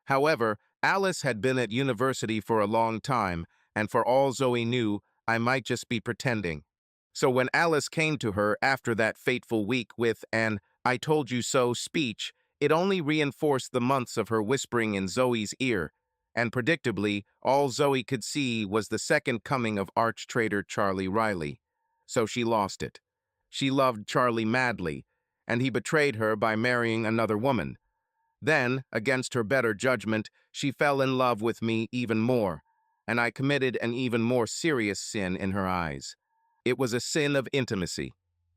However, Alice had been at university for a long time, and for all Zoe knew, I might just be pretending. So when Alice came to her after that fateful week with an "I told you so" speech, it only reinforced the months of her whispering in Zoe's ear, and predictably, all Zoe could see was the second coming of arch-traitor Charlie Riley. So she lost it. She loved Charlie madly, and he betrayed her by marrying another woman. Then, against her better judgment, she fell in love with me even more, and I committed an even more serious sin in her eyes. It was a sin of intimacy.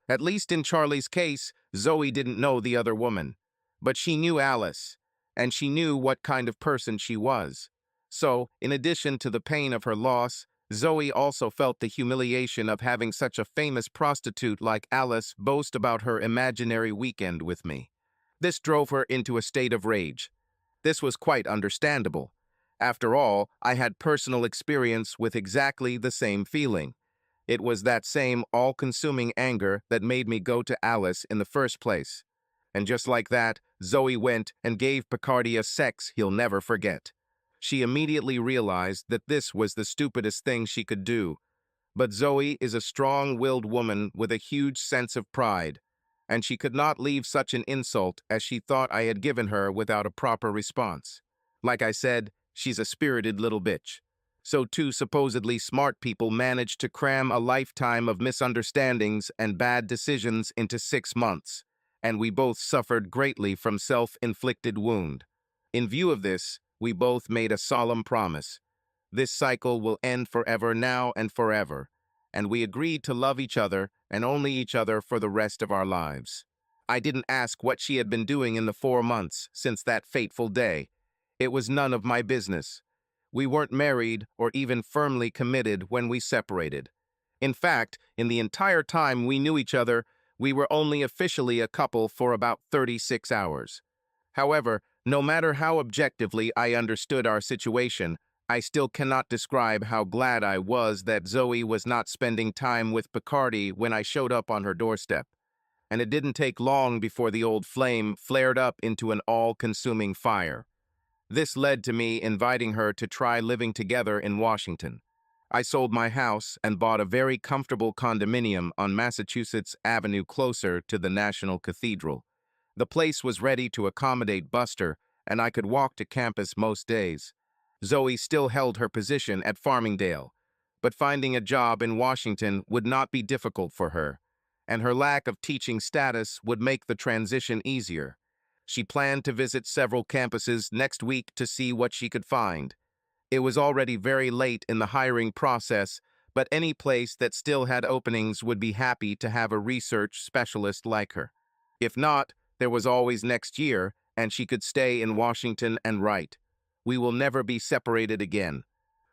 At least in Charlie's case, Zoe didn't know the other woman. But she knew Alice, and she knew what kind of person she was. So, in addition to the pain of her loss, Zoe also felt the humiliation of having such a famous prostitute like Alice boast about her imaginary weekend with me. This drove her into a state of rage. This was quite understandable. After all, I had personal experience with exactly the same feeling. It was that same all-consuming anger that made me go to Alice in the first place. And just like that, Zoe went and gave Picardy a sex he'll never forget. She immediately realized that this was the stupidest thing she could do. But Zoe is a strong-willed woman with a huge sense of pride, and she could not leave such an insult as she thought I had given her without a proper response. Like I said, she's a spirited little bitch. So two supposedly smart people managed to cram a lifetime of misunderstandings and bad decisions into 6 months, and we both suffered greatly from self-inflicted wound. In view of this, we both made a solemn promise. This cycle will end forever now and forever, and we agreed to love each other and only each other for the rest of our lives. I didn't ask what she had been doing in the 4 months since that fateful day. It was none of my business. We weren't married or even firmly committed when we separated. In fact, in the entire time we knew each other, we were only officially a couple for about 36 hours. However, no matter how objectively I understood our situation, I still cannot describe how glad I was that Zoe was not spending time with Picardy when I showed up on her doorstep. And it didn't take long before the old flame flared up into an all-consuming fire. This led to me inviting her to try living together in Washington. I sold my house and bought a very comfortable condominium on Massachusetts Avenue closer to the National Cathedral. The place was ready to accommodate Buster, and I could walk to campus most days. Zoe still held her position at Farmingdale, but finding a job in Washington would not be difficult for her, and her lack of teaching status would make the transition easier. She planned to visit several campuses next week to see what she could find. It was already very late in the hiring process, but any place that still had openings would be happy to have a research specialist like her. If not, there was always next year, and she could stay in Washington and write. We will never be separated again.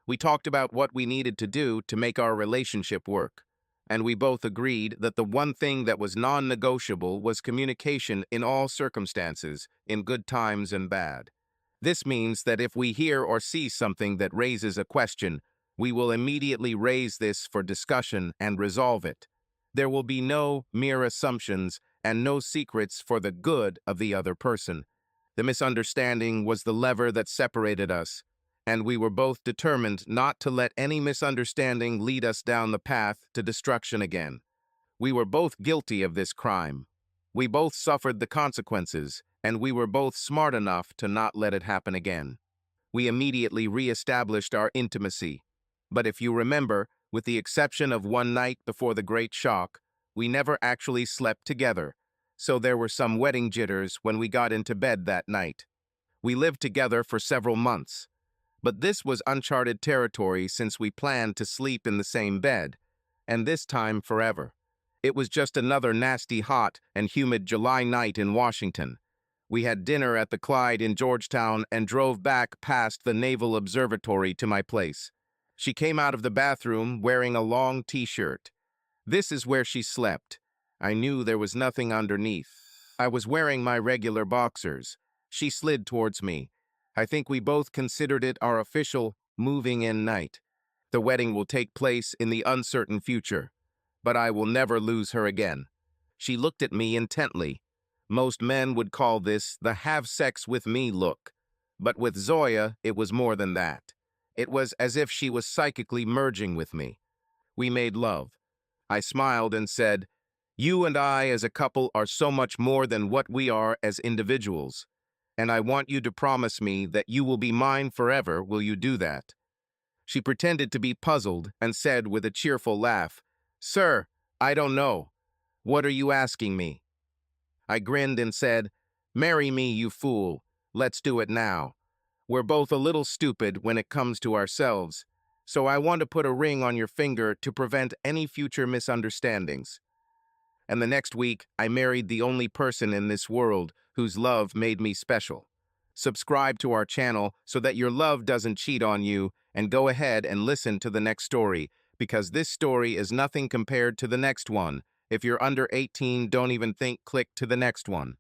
We talked about what we needed to do to make our relationship work, and we both agreed that the one thing that was non-negotiable was communication in all circumstances, in good times and bad. This means that if we hear or see something that raises a question, we will immediately raise this for discussion and resolve it. There will be no mere assumptions and no secrets for the good of the other person. The misunderstanding was the lever that separated us, and we were both determined not to let any misunderstanding lead us down the path to destruction again. We were both guilty of this crime. We both suffered the consequences, and we were both smart enough to not let it happen again. We immediately re-established our intimacy. But if you remember, with the exception of one night before the Great Shock, we never actually slept together, so there were some wedding jitters when we got into bed that night. We lived together for several months. But this was uncharted territory since we planned to sleep in the same bed, and this time forever. It was just another nasty hot and humid July night in Washington. We had dinner at the Clyde in Georgetown and drove back past the Naval Observatory to my place. She came out of the bathroom wearing a long t-shirt. This is where she slept. I knew there was nothing underneath. I was wearing my regular boxers. She slid towards me. I think we both considered it our official moving-in night. The wedding will take place in the uncertain future, but I will never lose her again. She looked at me intently. Most men would call this the have sex with me look, but with Zoya, it was more than that. It was as if she was psychically merging with me. We made love. I smiled and said, "You and I as a couple are so much more than what we are as individuals. And I want you to promise me that you will be mine forever. Will you do that?" She pretended to be puzzled and said with a cheerful laugh, "Sir, I don't know. What are you asking me?" I grinned and said, "Marry me, you fool. Let's do it now. We're both a little stupid when it comes to ourselves, so I want to put a ring on your finger to prevent any future misunderstandings." And the next week, I married the only person in this world whose love made me special. Subscribe to our channel so that your love doesn't cheat on you, and go ahead and listen to the next story, because this story is nothing compared to the next one. If you're under 18, don't even think, click to the next one.